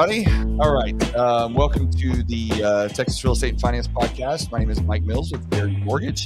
everybody. All right. Welcome to the Texas Real Estate and Finance Podcast. My name is Mike Mills with Barry Mortgage.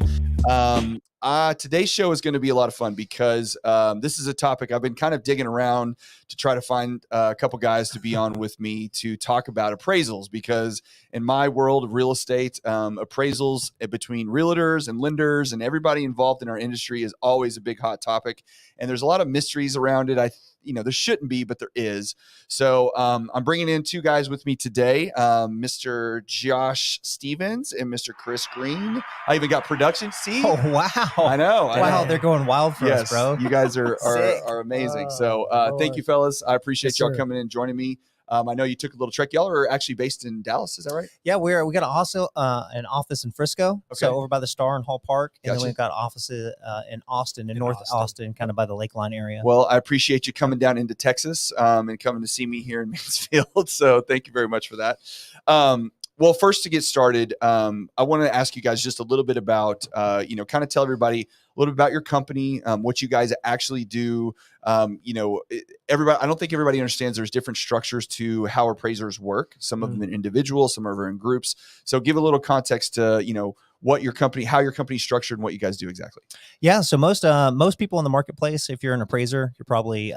Today's show is going to be a lot of fun because this is a topic I've been kind of digging around to try to find a couple guys to be on with me to talk about appraisals, because in my world of real estate, appraisals between realtors and lenders and everybody involved in our industry is always a big hot topic. And there's a lot of mysteries around it. There shouldn't be, but there is. So I'm bringing in two guys with me today, Mr. Josh Stevens and Mr. Chris Green. I even got production. See? Oh, wow. I know. Wow, they're going wild for us, bro. You guys are amazing. So thank you, fellas. I appreciate y'all coming in and joining me. I know you took a little trek. Y'all are actually based in Dallas. Is that right? Yeah, we got also an office in Frisco, so over by the Star and Hall Park, and then we've got offices in Austin, in North Austin, kind of by the Lakeline area. Well, I appreciate you coming down into Texas and coming to see me here in Mansfield. So thank you very much for that. Well, first to get started, I want to ask you guys just a little bit about, kind of tell everybody a little bit about your company, what you guys actually do. Everybody, I don't think everybody understands there's different structures to how appraisers work. Some of them are individual, some are in groups. So give a little context to, what your company, how your company's structured and what you guys do exactly. Yeah. So most people in the marketplace, if you're an appraiser, you're probably,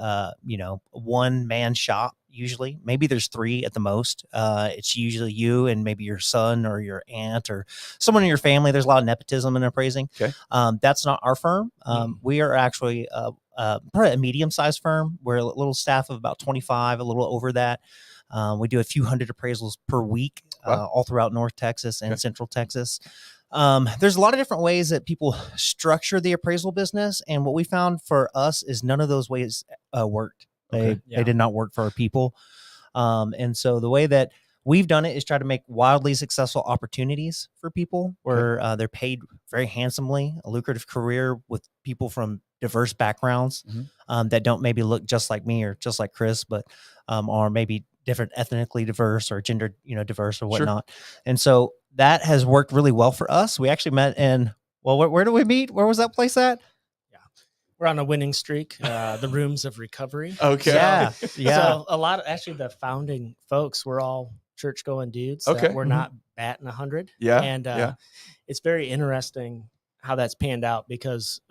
one man shop. Usually, maybe there's three at the most. It's usually you and maybe your son or your aunt or someone in your family. There's a lot of nepotism in appraising. Okay. That's not our firm. We are actually probably a medium-sized firm. We're a little staff of about 25, a little over that. We do a few hundred appraisals per week, all throughout North Texas and Central Texas. There's a lot of different ways that people structure the appraisal business. And what we found for us is none of those ways worked. They did not work for our people. And so the way that we've done it is try to make wildly successful opportunities for people where they're paid very handsomely, a lucrative career with people from diverse backgrounds that don't maybe look just like me or just like Chris, but are maybe different ethnically diverse or gender, diverse or whatnot. Sure. And so that has worked really well for us. We actually met in, where do we meet? Where was that place at? We're on a winning streak, the Rooms of Recovery. Okay. Yeah. So a lot of actually the founding folks were all church going dudes. Okay. We're not batting 100. Yeah. And it's very interesting how that's panned out because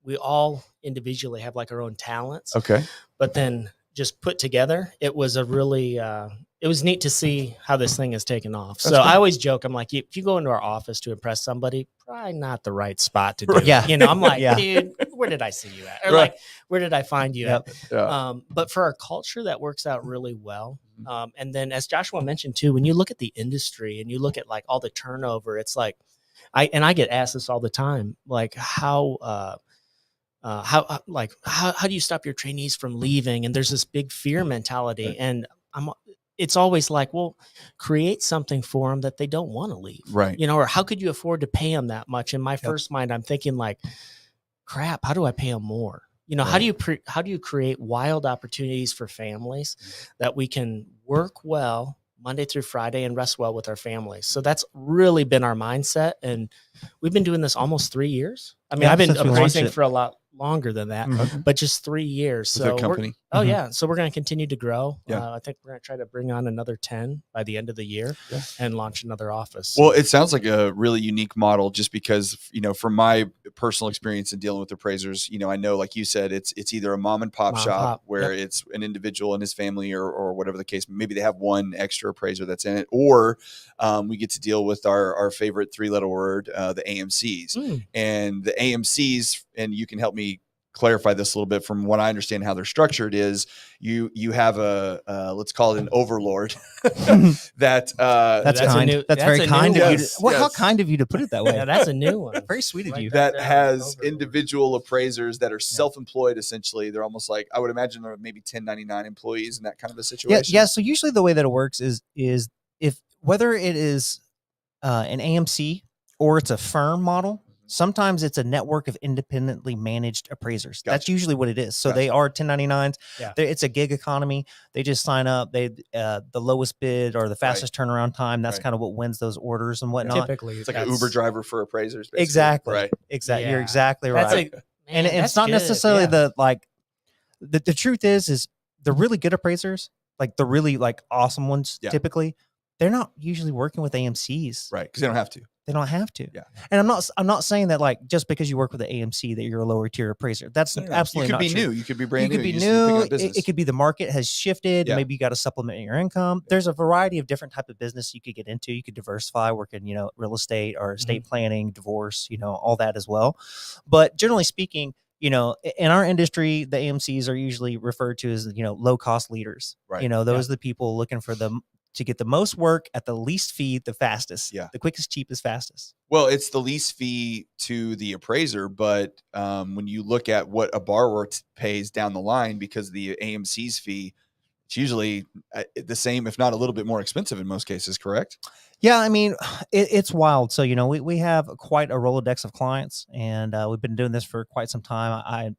we all individually have like our own talents. Okay. But then just put together, it was a really, it was neat to see how this thing has taken off. That's so cool. I always joke, I'm like, if you go into our office to impress somebody, probably not the right spot to do Yeah. it. I'm like, dude, where did I see you at? Or like, where did I find you at? Yeah. But for our culture, that works out really well. And then as Joshua mentioned too, when you look at the industry and you look at like all the turnover, it's like, I get asked this all the time, like how do you stop your trainees from leaving? And there's this big fear mentality. And it's always like, well, create something for them that they don't want to leave. Right. Or how could you afford to pay them that much? In my first mind, I'm thinking like, crap, how do I pay them more? How do you create wild opportunities for families that we can work well Monday through Friday and rest well with our families? So that's really been our mindset. And we've been doing this almost 3 years. I mean, I've been appraising for a lot longer than that, but just 3 years. With our company. So we're going to continue to grow. Yeah. I think we're going to try to bring on another 10 by the end of the year and launch another office. Well, it sounds like a really unique model just because, from my personal experience in dealing with appraisers, I know, like you said, it's either a mom and pop shop where it's an individual and his family or whatever the case. Maybe they have one extra appraiser that's in it, or we get to deal with our favorite three-letter word, the AMCs. And the AMCs, and you can help me clarify this a little bit from what I understand how they're structured, is you have a let's call it an overlord that's very kind of you. How kind of you to put it that way. Yeah, that's a new one. Very sweet of you. That has individual appraisers that are self-employed. Essentially, they're almost like, I would imagine, they're maybe 1099 employees in that kind of a situation. Yeah. So usually the way that it works is if whether it is an AMC or it's a firm model. Sometimes it's a network of independently managed appraisers. Gotcha. That's usually what it is. So they are 1099s. Yeah. It's a gig economy. They just sign up. They the lowest bid or the fastest turnaround time. That's kind of what wins those orders and whatnot. Typically, it's like an Uber driver for appraisers. Basically. Exactly. Right. Exactly. Yeah. You're exactly right. And it's not good. necessarily the truth is they're really good appraisers. like the really like awesome ones, Yeah. typically, they're not usually working with AMCs. Right. Because they don't have to. They don't have to. Yeah. And I'm not saying that like just because you work with the AMC that you're a lower tier appraiser. That's absolutely not true. You could be true. new. You could be brand You new. could be You just need to pick new. up business. It could be the market has shifted. Yeah. Maybe you got to supplement your income. There's a variety of different type of business you could get into. You could diversify, work in, real estate or estate planning, divorce, all that as well. But generally speaking, in our industry, the AMCs are usually referred to as, low cost leaders. Right. Those are the people looking for to get the most work at the least fee, the fastest, the quickest, cheapest, fastest. Well, it's the least fee to the appraiser, but when you look at what a borrower pays down the line, because the AMC's fee, it's usually the same, if not a little bit more expensive in most cases, correct? Yeah, I mean, it's wild. So, we have quite a Rolodex of clients, and we've been doing this for quite some time. I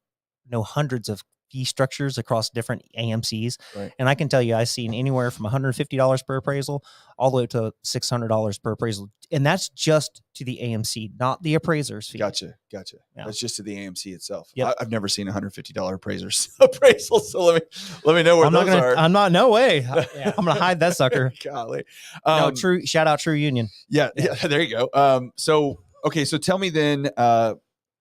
know hundreds of fee structures across different AMCs. Right. And I can tell you, I've seen anywhere from $150 per appraisal all the way to $600 per appraisal. And that's just to the AMC, not the appraiser's fee. Gotcha. Yeah. That's just to the AMC itself. Yep. I've never seen $150 appraisal. So let me know where those are. I'm not, no way. I'm going to hide that sucker. Golly. No, shout out True Union. Yeah. There you go. So tell me then,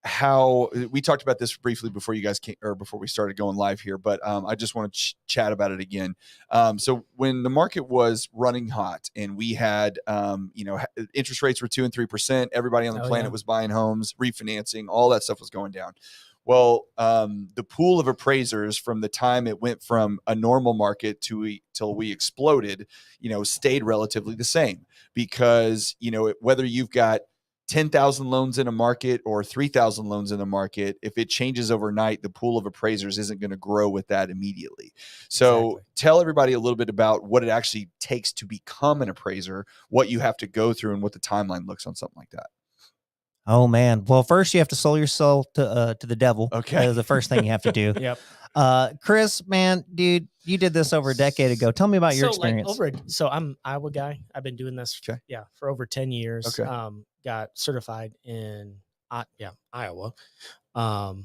how we talked about this briefly before you guys came, or before we started going live here, but I just want to chat about it again. So when the market was running hot and we had, interest rates were 2% and 3%, everybody on the planet was buying homes, refinancing, all that stuff was going down. Well, the pool of appraisers from the time it went from a normal market till we exploded, stayed relatively the same, because, whether you've got 10,000 loans in a market or 3,000 loans in a market, if it changes overnight, the pool of appraisers isn't going to grow with that immediately. So Tell everybody a little bit about what it actually takes to become an appraiser, what you have to go through, and what the timeline looks on something like that. Oh man. Well, first you have to sell your soul to the devil. Okay. That is the first thing you have to do. Yep. Chris, man, dude, you did this over a decade ago. Tell me about your experience. So I'm an Iowa guy. I've been doing this for over 10 years. Okay. Got certified in Iowa. I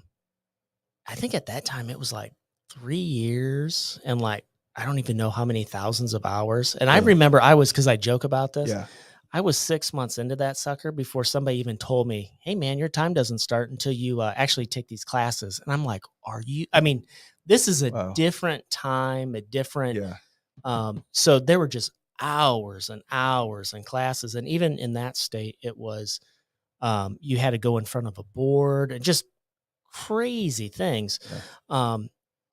think at that time it was like 3 years and like I don't even know how many thousands of hours. And I remember because I joke about this. Yeah. I was 6 months into that sucker before somebody even told me, "Hey man, your time doesn't start until you actually take these classes." And I'm like, "Are you?" I mean, this is a different time, a different. So there were just hours and hours and classes, and even in that state, it was you had to go in front of a board and just crazy things.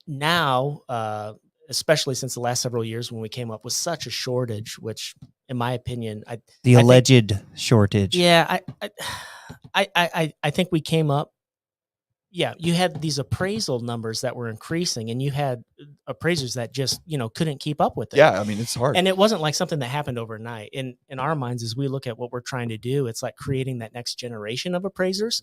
Now, especially since the last several years when we came up with such a shortage, which in my opinion, the alleged shortage. Yeah, I think we came up. Yeah, you had these appraisal numbers that were increasing, and you had appraisers that just couldn't keep up with it. Yeah, I mean it's hard, and it wasn't like something that happened overnight. In our minds, as we look at what we're trying to do, it's like creating that next generation of appraisers.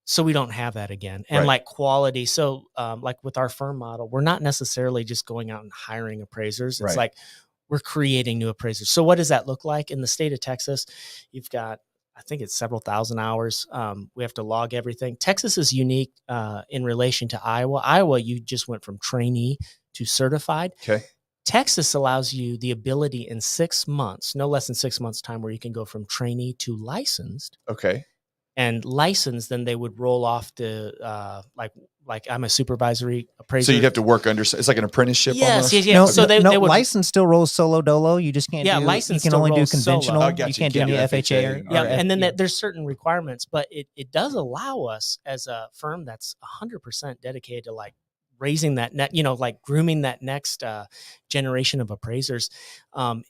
So we don't have that again, and like quality. So like with our firm model, we're not necessarily just going out and hiring appraisers. It's like we're creating new appraisers. So what does that look like in the state of Texas? You've got, I think it's several thousand hours. We have to log everything. Texas is unique in relation to Iowa. Iowa, you just went from trainee to certified. Okay. Texas allows you the ability in 6 months, no less than 6 months time, where you can go from trainee to licensed. Okay. And licensed, then they would roll off to like I'm a supervisory appraiser. So you'd have to work under. It's like an apprenticeship. Yes, almost? yeah. So they would license still rolls solo dolo. You just can't. License. You can only do conventional. Oh, you can't do any FHA. And then there's certain requirements, but it does allow us as a firm that's 100% dedicated to like raising that net, like grooming that next generation of appraisers.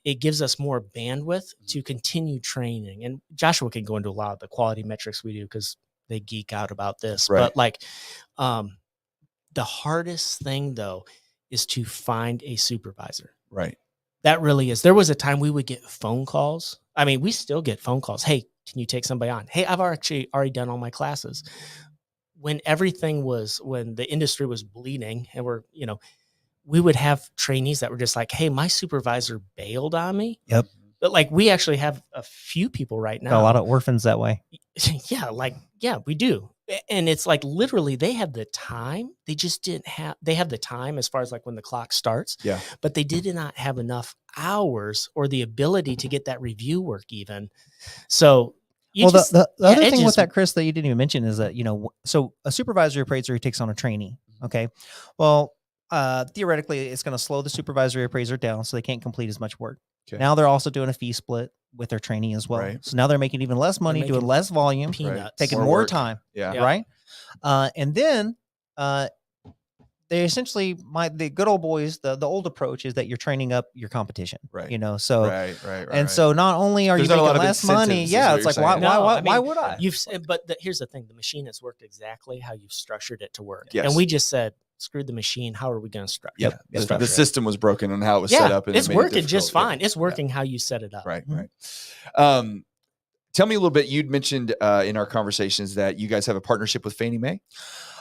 It gives us more bandwidth to continue training. And Joshua can go into a lot of the quality metrics we do because they geek out about this. Right. But like the hardest thing though is to find a supervisor. Right. That really is. There was a time we would get phone calls. I mean, we still get phone calls. Hey, can you take somebody on? Hey, I've already done all my classes. When the industry was bleeding and we would have trainees that were just like, hey, my supervisor bailed on me. Yep. But like we actually have a few people right now. Got a lot of orphans that way. Yeah, we do. And it's like literally they have the time. They just they have the time as far as like when the clock starts. Yeah. But they did not have enough hours or the ability to get that review work even. So the other thing with that, Chris, that you didn't even mention is that, so a supervisory appraiser who takes on a trainee. Okay. Well, theoretically it's going to slow the supervisory appraiser down so they can't complete as much work. Okay. Now they're also doing a fee split with their trainee as well. Right. So now they're making even less money, doing less volume, taking more time. Yeah. Right. And then they essentially, the good old boys, the old approach is that you're training up your competition. Right. So right. And so not only are you making less money, it's like why would I? Here's the thing: the machine has worked exactly how you've structured it to work. Yes. And we just said, screw the machine. How are we going to structure? The system was broken on how it was set up. And it's working just fine. It's working how you set it up. Right. Tell me a little bit. You'd mentioned in our conversations that you guys have a partnership with Fannie Mae.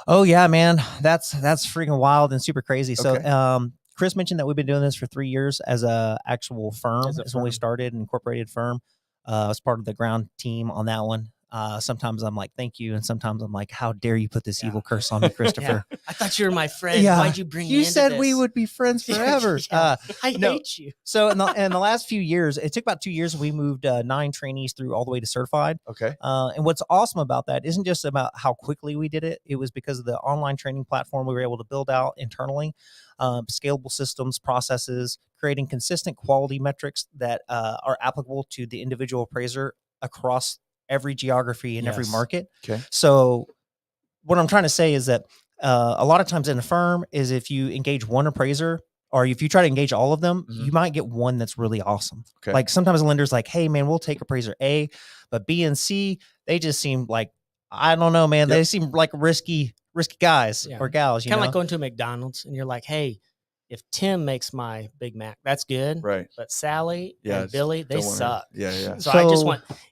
Oh yeah, man, that's freaking wild and super crazy. So, Chris mentioned that we've been doing this for 3 years as a actual firm. When we started, an incorporated firm. I was part of the ground team on that one. Sometimes I'm like, thank you. And sometimes I'm like, how dare you put this evil curse on me, Christopher? I thought you were my friend. Why'd you bring me into said this? We would be friends forever. I hate you. So in the last few years, it took about 2 years. We moved 9 trainees through all the way to certified. Okay. And what's awesome about that isn't just about how quickly we did it. It was because of the online training platform we were able to build out internally, scalable systems, processes, creating consistent quality metrics that are applicable to the individual appraiser across every geography in every market. Okay. So what I'm trying to say is that a lot of times in a firm is if you engage one appraiser or if you try to engage all of them, you might get one that's really awesome. Okay. Like sometimes a lender's like, hey man, we'll take appraiser A, but B and C, they just seem like, I don't know, man. They seem like risky guys or gals. Kind of like going to a McDonald's and you're like, hey, if Tim makes my Big Mac, that's good. Right. But Sally and Billy, they suck. Yeah. So I just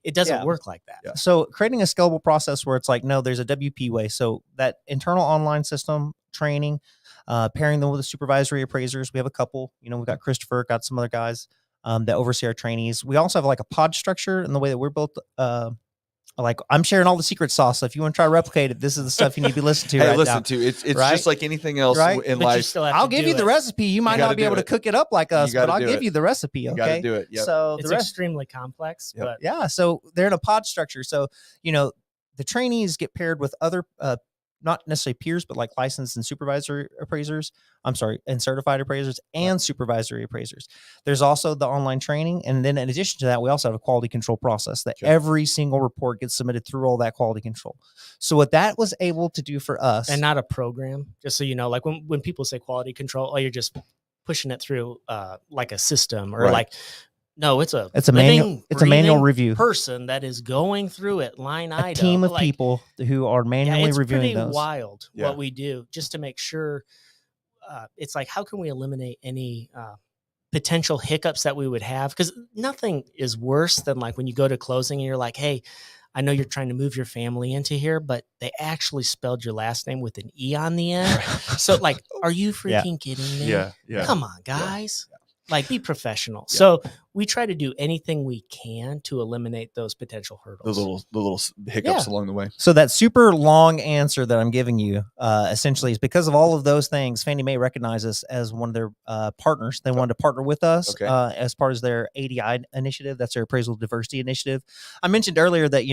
it doesn't work like that. Yeah. So creating a scalable process where it's like, no, there's a WP way. So that internal online system training, pairing them with the supervisory appraisers. We have a couple, we've got Christopher, got some other guys that oversee our trainees. We also have like a pod structure in the way that we're built. Like I'm sharing all the secret sauce. So if you want to try to replicate it, this is the stuff you need to be listening to. It's just like anything else in life. I'll give you the recipe. You might not be able to cook it up like us, but I'll give you the recipe. Okay. You got to do it. Yep. So it's extremely complex, but so they're in a pod structure. So, the trainees get paired with other, not necessarily peers, but like licensed and supervisory appraisers. And certified appraisers and supervisory appraisers. There's also the online training. And then in addition to that, we also have a quality control process that every single report gets submitted through all that quality control. So what that was able to do for us. And not a program, just so you know, like when people say quality control, you're just pushing it through like a system or no, it's a manual review person that is going through it line item. A team of people who are manually reviewing those. It's pretty wild what we do just to make sure. It's like, how can we eliminate any potential hiccups that we would have? Because nothing is worse than like when you go to closing and you're like, hey, I know you're trying to move your family into here, but they actually spelled your last name with an E on the end. So like, are you freaking kidding me? Yeah. Come on, guys. Yeah. Like, be professional. Yeah. So we try to do anything we can to eliminate those potential hurdles. The little hiccups along the way. So that super long answer that I'm giving you essentially is because of all of those things. Fannie Mae recognized us as one of their partners. They wanted to partner with us as part of their ADI initiative. That's their appraisal diversity initiative. I mentioned earlier that,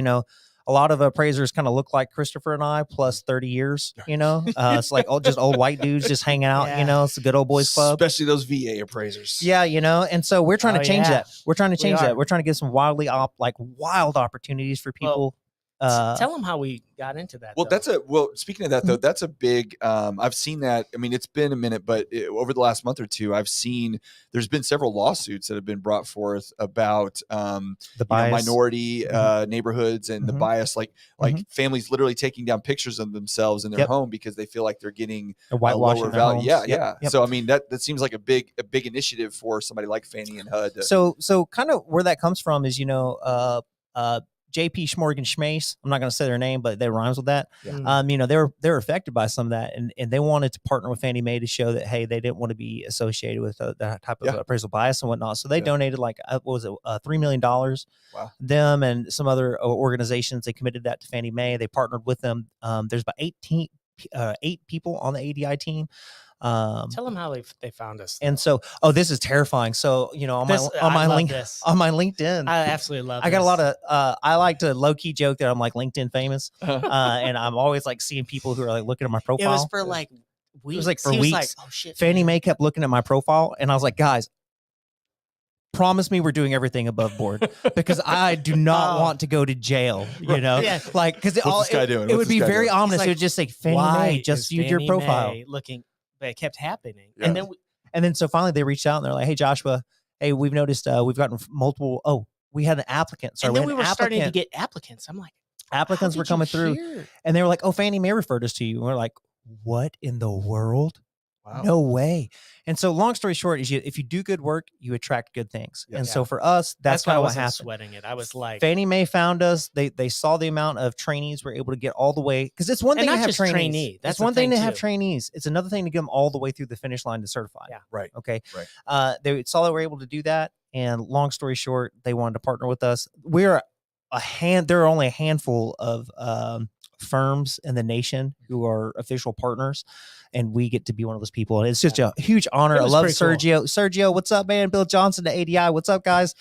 a lot of appraisers kind of look like Christopher and I plus 30 years, it's like just old white dudes just hanging out, it's a good old boys club. Especially those VA appraisers. Yeah. And so we're trying to change that. We're trying to change that. We're trying to give some wild opportunities for people. Tell them how we got into that. Well, speaking of that though, that's a big, I've seen that. I mean, it's been a minute, but over the last month or two, I've seen there's been several lawsuits that have been brought forth about the bias. Minority neighborhoods and the bias, like families literally taking down pictures of themselves in their home because they feel like they're getting a lower value. Yeah. So I mean, that seems like a big initiative for somebody like Fannie and HUD. So kind of where that comes from is, JP Schmorgan Schmace. I'm not going to say their name, but they rhymes with that. Yeah. You know, they're affected by some of that, and they wanted to partner with Fannie Mae to show that, hey, they didn't want to be associated with that type of appraisal bias and whatnot. So they donated like what was it, $3 million. Wow. Them and some other organizations, they committed that to Fannie Mae. They partnered with them. There's about 8 people on the ADI team. Tell them how they found us. And so, this is terrifying. So, you know, on my LinkedIn, I absolutely love. I got a lot of. I like to low key joke that I'm like LinkedIn famous, and I'm always like seeing people who are like looking at my profile. It was for like weeks. It was like for weeks. Was like, oh shit, Fannie Mae kept looking at my profile, and I was like, guys, promise me we're doing everything above board, because I do not want to go to jail, you know? Like, because it would be very ominous. It would just say Fannie Mae just viewed your profile. Looking, but it kept happening. And then so finally they reached out and they're like, hey, Joshua, hey, we've noticed we've gotten multiple. We had an applicant. And then we were starting to get applicants. I'm like, applicants were coming through, and they were like, oh, Fannie Mae referred us to you. And we're like, what in the world? Wow. No way. And so long story short is if you do good work, you attract good things. And so for us, that's kind of what happened. Sweating it. I was like, Fannie Mae found us. They saw the amount of trainees we're able to get all the way. Because it's one thing to have trainees. That's one thing to have trainees. It's another thing to get them all the way through the finish line to certify. Yeah. Right. Okay. Right. They saw that we're able to do that. And long story short, they wanted to partner with us. There are only a handful of firms in the nation who are official partners, and we get to be one of those people. And it's just a huge honor. I love Sergio. Cool. Sergio, what's up, man? Bill Johnson to ADI. What's up, guys?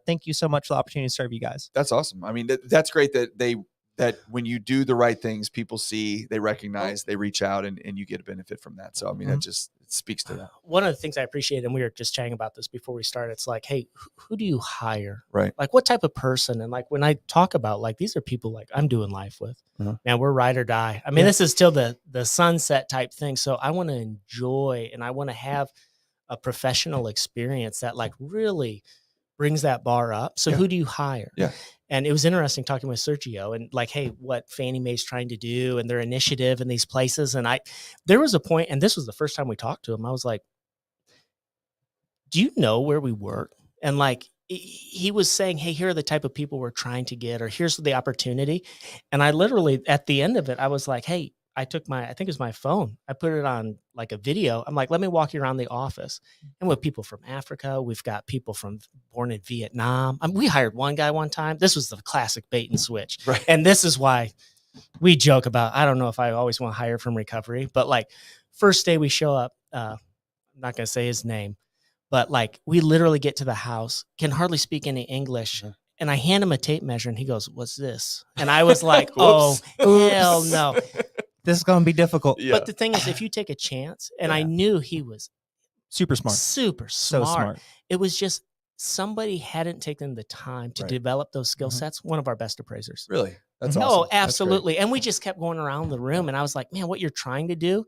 Thank you so much for the opportunity to serve you guys. That's awesome. I mean, that's great that when you do the right things, people see, they recognize, they reach out, and you get a benefit from that. So, I mean, that just speaks to that. One of the things I appreciate, and we were just chatting about this before we started, it's like, hey, who do you hire? Right. Like, what type of person? And like, when I talk about, like, these are people like I'm doing life with, man, we're ride or die. I mean, this is still the sunset type thing. So I want to enjoy, and I want to have a professional experience that like really brings that bar up. So who do you hire? Yeah. And it was interesting talking with Sergio and like, hey, what Fannie Mae's trying to do and their initiative in these places. And there was a point, and this was the first time we talked to him. I was like, do you know where we work? And like, he was saying, hey, here are the type of people we're trying to get, or here's the opportunity. And I literally, at the end of it, I was like, hey, I think it was my phone. I put it on like a video. I'm like, let me walk you around the office. And with people from Africa, we've got people born in Vietnam. We hired one guy one time. This was the classic bait and switch. Right. And this is why we joke about, I don't know if I always want to hire from recovery, but like first day we show up, I'm not going to say his name, but like we literally get to the house, can hardly speak any English. And I hand him a tape measure and he goes, what's this? And I was like, oh, hell no. This is going to be difficult. Yeah. But the thing is, if you take a chance, and I knew he was super smart, so smart. It was just somebody hadn't taken the time to develop those skill sets. One of our best appraisers. Really? That's awesome. Oh, absolutely. And we just kept going around the room, and I was like, man, what you're trying to do,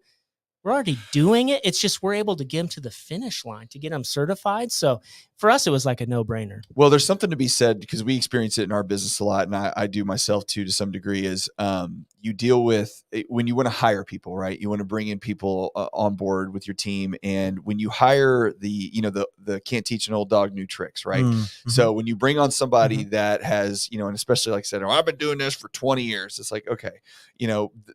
we're already doing it. It's just we're able to get them to the finish line to get them certified. So for us, it was like a no-brainer. Well, there's something to be said because we experience it in our business a lot, and I do myself too to some degree, is you deal with when you want to hire people, right? You want to bring in people on board with your team. And when you hire the can't teach an old dog new tricks, right? Mm-hmm. So when you bring on somebody that has, and especially like I said, I've been doing this for 20 years. It's like, okay,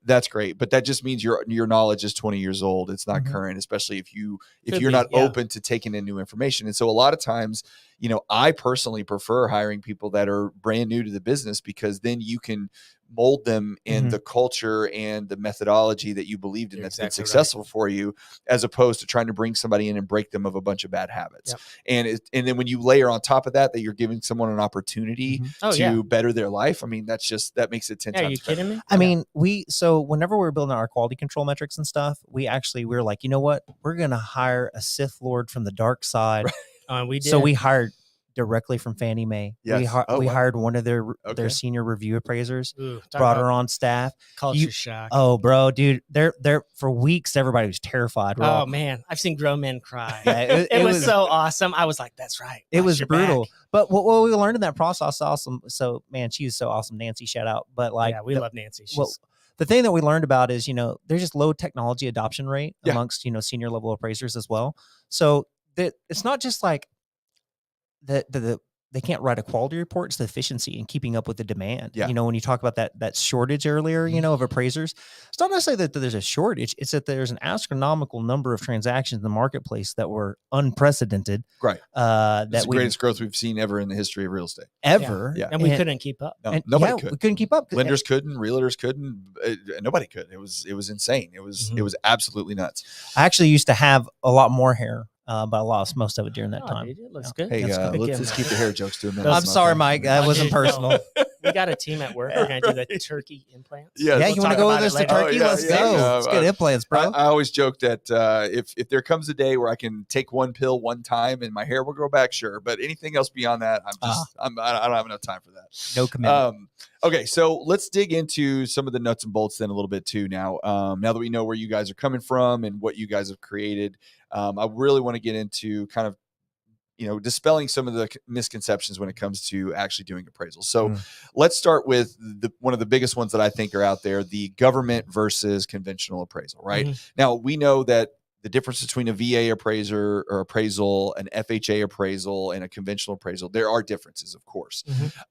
that's great. But that just means your knowledge is 20 years old. It's not current, especially if you're not open to taking in new information. And so a lot of times, I personally prefer hiring people that are brand new to the business, because then you can mold them in the culture and the methodology that you believed in, that's been successful for you, as opposed to trying to bring somebody in and break them of a bunch of bad habits. Yep. And then when you layer on top of that you're giving someone an opportunity to better their life, I mean, that makes it 10 times. Are you kidding me? I mean, so whenever we were building our quality control metrics and stuff, we were like, you know what? We're going to hire a Sith Lord from the dark side. We did. So we hired directly from Fannie Mae. Yes. We hired one of their senior review appraisers, brought her on staff. Culture shock. Oh, bro, dude, they're for weeks. Everybody was terrified. Man, I've seen grown men cry. It was so awesome. I was like, that's right. It was brutal. Back. But what we learned in that process, awesome. So man, she was so awesome. Nancy, shout out. But we love Nancy. The thing that we learned about is, there's just low technology adoption rate amongst, senior level appraisers as well. So that it's not just like the they can't write a quality report. It's the efficiency and keeping up with the demand. Yeah. You know, when you talk about that shortage earlier, you know, of appraisers, it's not necessarily that there's a shortage. It's that there's an astronomical number of transactions in the marketplace that were unprecedented. Right. That's the greatest growth we've seen ever in the history of real estate. Ever. Yeah. And we couldn't keep up. No, And nobody yeah, could. we couldn't keep up. Lenders couldn't, realtors couldn't, nobody could. It was insane. It was absolutely nuts. I actually used to have a lot more hair, but I lost most of it during that Oh, time. dude, it looks good. Hey, That's good. let's keep the hair jokes to a minute. I'm sorry, Mike. That Oh, wasn't dude, no. personal. We got a team at work. We're going to do the turkey implants. Yeah, Yeah, We'll you want to talk go with about us it to later. Turkey? Oh, yeah, Let's yeah, go. yeah. Let's get implants, bro. I always joke that if there comes a day where I can take one pill one time and my hair will grow back, sure. But anything else beyond that, I don't have enough time for that. No commitment. Okay, so let's dig into some of the nuts and bolts then a little bit too. Now that we know where you guys are coming from and what you guys have created, I really want to get into kind of, you know, dispelling some of the misconceptions when it comes to actually doing appraisals. So let's start with one of the biggest ones that I think are out there, the government versus conventional appraisal, right? Now, we know that the difference between a VA appraiser or appraisal, an FHA appraisal, and a conventional appraisal, there are differences, of course.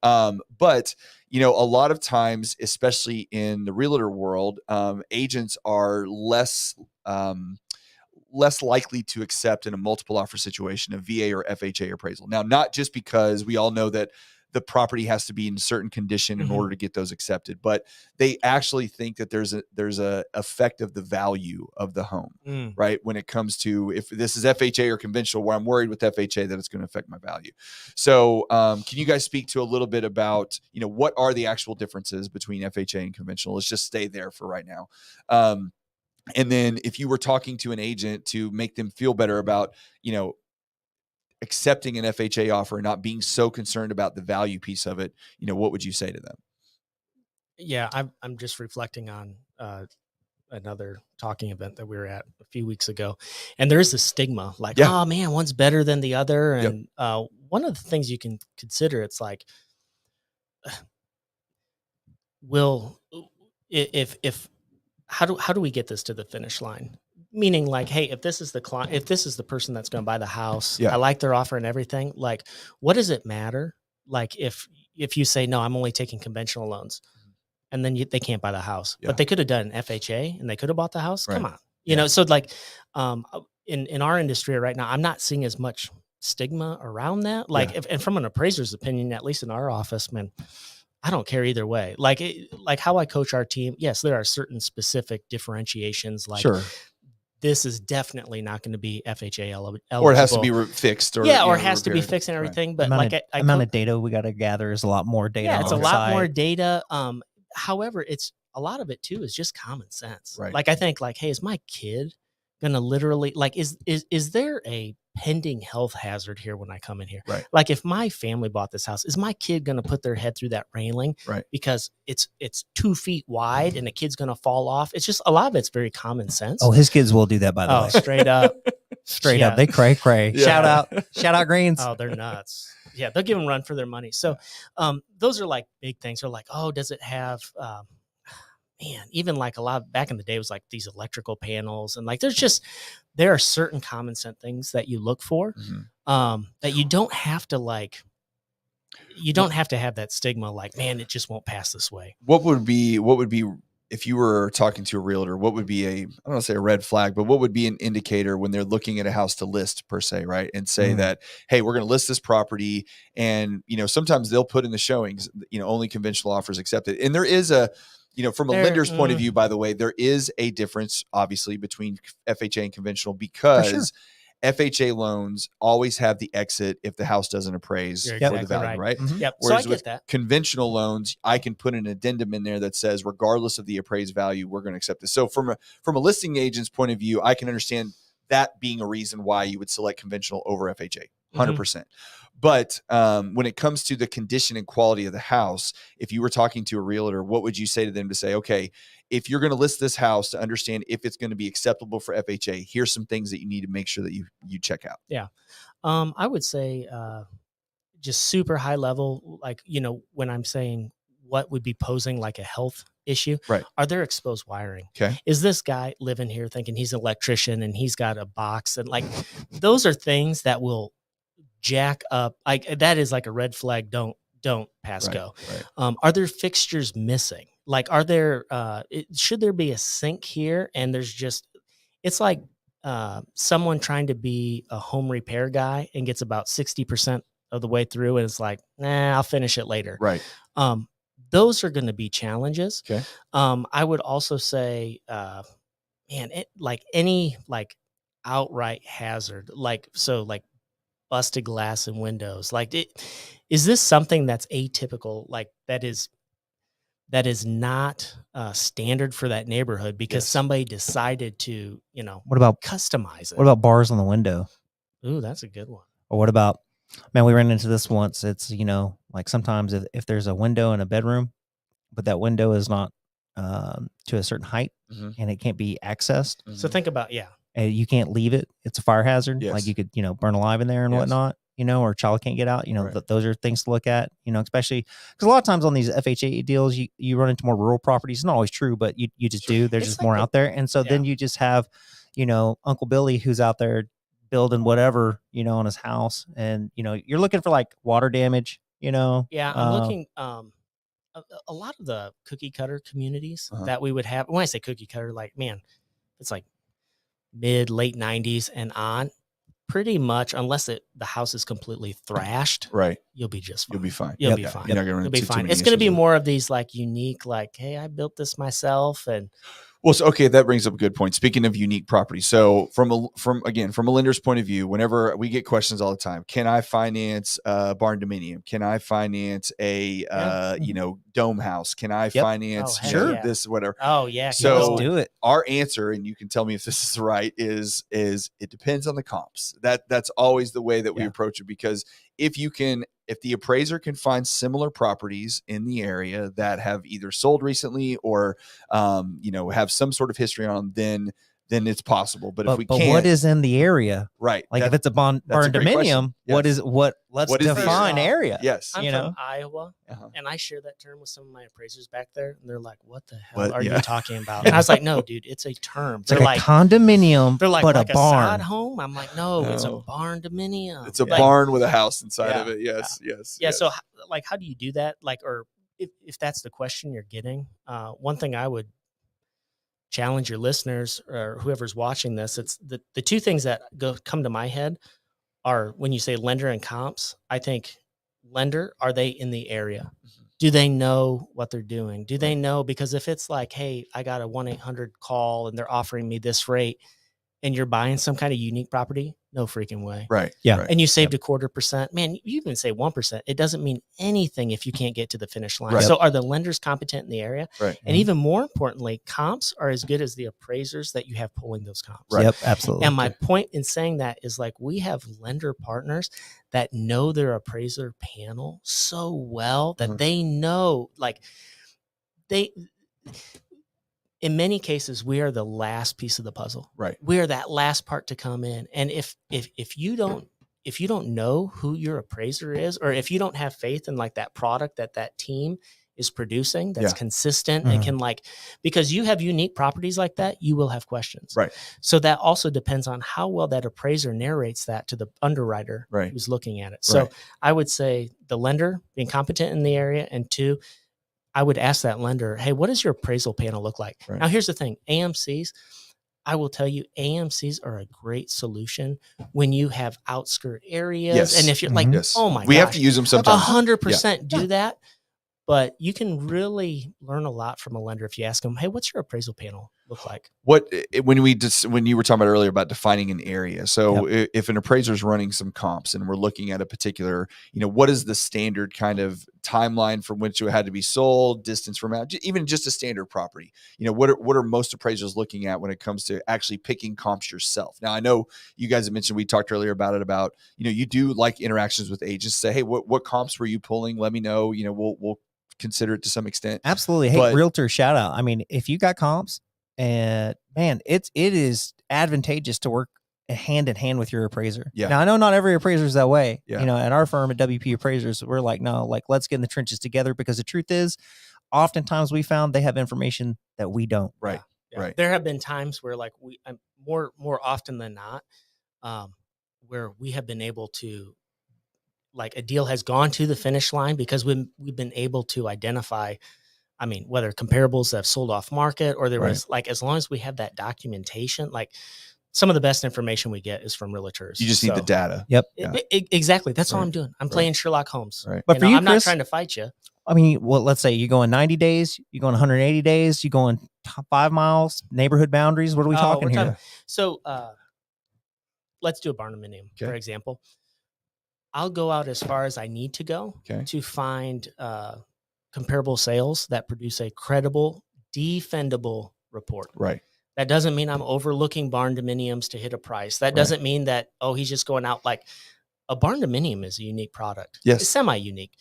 But, you know, a lot of times, especially in the realtor world, agents are less likely to accept in a multiple offer situation a VA or FHA appraisal. Now, not just because we all know that the property has to be in certain condition in order to get those accepted, but they actually think that there's a effect of the value of the home, right? When it comes to, if this is FHA or conventional, where I'm worried with FHA that it's going to affect my value. So can you guys speak to a little bit about, you know, what are the actual differences between FHA and conventional? Let's just stay there for right now. And then if you were talking to an agent to make them feel better about, you know, accepting an FHA offer and not being so concerned about the value piece of it, you know, what would you say to them? Yeah, I'm just reflecting on another talking event that we were at a few weeks ago, and there is a stigma like, oh man, one's better than the other, and one of the things you can consider, it's like, if how do we get this to the finish line? Meaning, like, hey, if this is the client, if this is the person that's going to buy the house, I like their offer and everything. Like, what does it matter? Like, if you say no, I'm only taking conventional loans, and then they can't buy the house, but they could have done FHA and they could have bought the house. Right. Come on, you know. So like, in our industry right now, I'm not seeing as much stigma around that. Like, and from an appraiser's opinion, at least in our office, man, I don't care either way. Like, like how I coach our team. Yes, there are certain specific differentiations. Like, this is definitely not going to be FHA eligible. Or it has to be fixed. Or, or it has to be fixed and everything. But like amount of data we got to gather is a lot more data. Yeah, it's a lot more data. However, it's a lot of it too is just common sense. Right. Like, I think, like, hey, is my kid gonna literally, like, is there a pending health hazard here when I come in here? Right. Like, if my family bought this house, is my kid gonna put their head through that railing? Right. Because it's 2 feet wide and the kid's gonna fall off. It's just, a lot of it's very common sense. Oh, his kids will do that, by the way. Straight up. Straight up. They cray. Yeah. Shout out Greens. Oh, they're nuts. Yeah, they'll give them a run for their money. So those are like big things. They're like, oh, does it have man, even like a lot back in the day, it was like these electrical panels, and like there are certain common sense things that you look for, that you don't have to have that stigma like, man, it just won't pass this way. What would be if you were talking to a realtor, what would be I don't want to say a red flag, but what would be an indicator when they're looking at a house to list per se, right? And say that, hey, we're going to list this property, and, you know, sometimes they'll put in the showings, you know, only conventional offers accepted. And there is from a lender's point of view, by the way, there is a difference, obviously, between FHA and conventional, because FHA loans always have the exit if the house doesn't appraise for the value, right? Yep. Whereas so I get that. Conventional loans, I can put an addendum in there that says, regardless of the appraised value, we're going to accept this. So from a listing agent's point of view, I can understand that being a reason why you would select conventional over FHA, 100%. But when it comes to the condition and quality of the house, if you were talking to a realtor, what would you say to them to say, okay, if you're going to list this house, to understand if it's going to be acceptable for FHA, here's some things that you need to make sure that you check out? Yeah. I would say just super high level, like, you know, when I'm saying what would be posing like a health issue, right? Are there exposed wiring? Okay. Is this guy living here thinking he's an electrician and he's got a box? And like, those are things that will jack up. Like that is like a red flag. Don't pass go. Right. Are there fixtures missing? Like, are there? Should there be a sink here? And there's just, it's like someone trying to be a home repair guy and gets about 60% of the way through, and it's like, nah, I'll finish it later. Right. Those are going to be challenges. Okay. I would also say, like any like outright hazard, like busted glass and windows, is this something that's atypical, like that is not standard for that neighborhood because Yes. somebody decided to, What about customize it? what about bars on the window? Ooh, that's a good one. Or what about, man, we ran into this once. It's, like sometimes if there's a window in a bedroom, but that window is not to a certain height Mhm. and it can't be accessed, So think about, and you can't leave it. It's a fire hazard. Yes. Like you could, burn alive in there and Yes. whatnot, or a child can't get out. Right. Those are things to look at, especially because a lot of times on these FHA deals, you run into more rural properties. It's not always true, but you just Sure. do. There's It's just like more out there. And so then you just have, Uncle Billy who's out there building whatever, on his house. And, you're looking for like water damage, Yeah, I'm looking. A lot of the cookie cutter communities that we would have. When I say cookie cutter, like, man, it's like late 90s and on. Pretty much, unless the house is completely thrashed, Right. you'll be just fine. You'll be fine. You'll be fine. You're not gonna run You'll be into too fine. many It's going to be issues with it. more of these like unique, like, hey, I built this myself, and Well, so, okay, that brings up a good point. Speaking of unique properties, so from a lender's point of view, whenever we get questions all the time, can I finance a barn dominium? Can I finance a dome house? Can I finance this whatever? Oh yeah, So let's do it. Our answer, and you can tell me if this is right, is it depends on the comps. That's always the way that we approach it, because if the appraiser can find similar properties in the area that have either sold recently or have some sort of history on them, then it's possible. But if we can't, what is in the area? Right. Like if it's a barn that's a great dominium, question. let's What is the define area. Yes. I'm from Iowa, Uh-huh. and I share that term with some of my appraisers back there, and they're like, "What the hell What? are Yeah. you talking about?" And I was like, "No, dude, it's a term." It's like a condominium, they're like, but like a barn. sod home. I'm like, no, it's a No. barn dominium. It's a Like, barn with a house inside of Yeah. it. Yes. Yes. yeah. yes. So, how do you do that? Like, or if that's the question you're getting, one thing I would challenge your listeners or whoever's watching this, it's the two things that come to my head are when you say lender and comps. I think lender, are they in the area? Do they know what they're doing? Do they know? Because if it's like, hey, I got a 1-800 call and they're offering me this rate, and you're buying some kind of unique property, no freaking way. Right. Yeah. Right. And you saved 0.25%, man, you even say 1%. It doesn't mean anything if you can't get to the finish line. Right. So are the lenders competent in the area? Right. And even more importantly, comps are as good as the appraisers that you have pulling those comps. Right. Yep, absolutely. And my point in saying that is, like, we have lender partners that know their appraiser panel so well that they know, like, in many cases, we are the last piece of the puzzle. Right. We are that last part to come in. And if you don't know who your appraiser is, or if you don't have faith in like that product that team is producing, that's consistent and can, like, because you have unique properties like that, you will have questions. Right. So that also depends on how well that appraiser narrates that to the underwriter who's looking at it. So I would say the lender being competent in the area, and two, I would ask that lender, hey, what does your appraisal panel look like? Right. Now, here's the thing. AMCs, I will tell you, AMCs are a great solution when you have outskirt areas. Yes. And if you're like, oh my gosh, we have to use them sometimes. 100% do that. But you can really learn a lot from a lender if you ask them, hey, what's your appraisal panel look like? When you were talking about earlier about defining an area. So if an appraiser is running some comps and we're looking at a particular, what is the standard kind of timeline from which it had to be sold, distance from out, even just a standard property? What are most appraisers looking at when it comes to actually picking comps yourself? Now, I know you guys have mentioned, we talked earlier about it, about, you do like interactions with agents, say, hey, what comps were you pulling? Let me know, we'll consider it to some extent. Absolutely. Hey, realtor shout out. I mean, if you got comps, and man, it is advantageous to work hand in hand with your appraiser. Yeah. Now, I know not every appraiser is that way. Yeah. At our firm at WP Appraisers, we're like, no, like, let's get in the trenches together, because the truth is, oftentimes we found they have information that we don't. Right. Yeah. Right. There have been times where, like, more often than not, where we have been able to like a deal has gone to the finish line because we've been able to identify, I mean, whether comparables that have sold off market or there was like, as long as we have that documentation, like some of the best information we get is from realtors. You just need the data. Yep. Exactly. That's all Right. I'm doing. I'm playing Sherlock Holmes. Right. But for you, I'm not Chris, trying to fight you. I mean, well, let's say you're going 90 days, you're going 180 days, you're going 5 miles, neighborhood boundaries. What are we talking here? So let's do a barndominium, for example. I'll go out as far as I need to go to find comparable sales that produce a credible, defendable report. Right. That doesn't mean I'm overlooking barn dominiums to hit a price. That doesn't mean that, oh, he's just going out. Like a barn dominium is a unique product. Yes. It's semi-unique.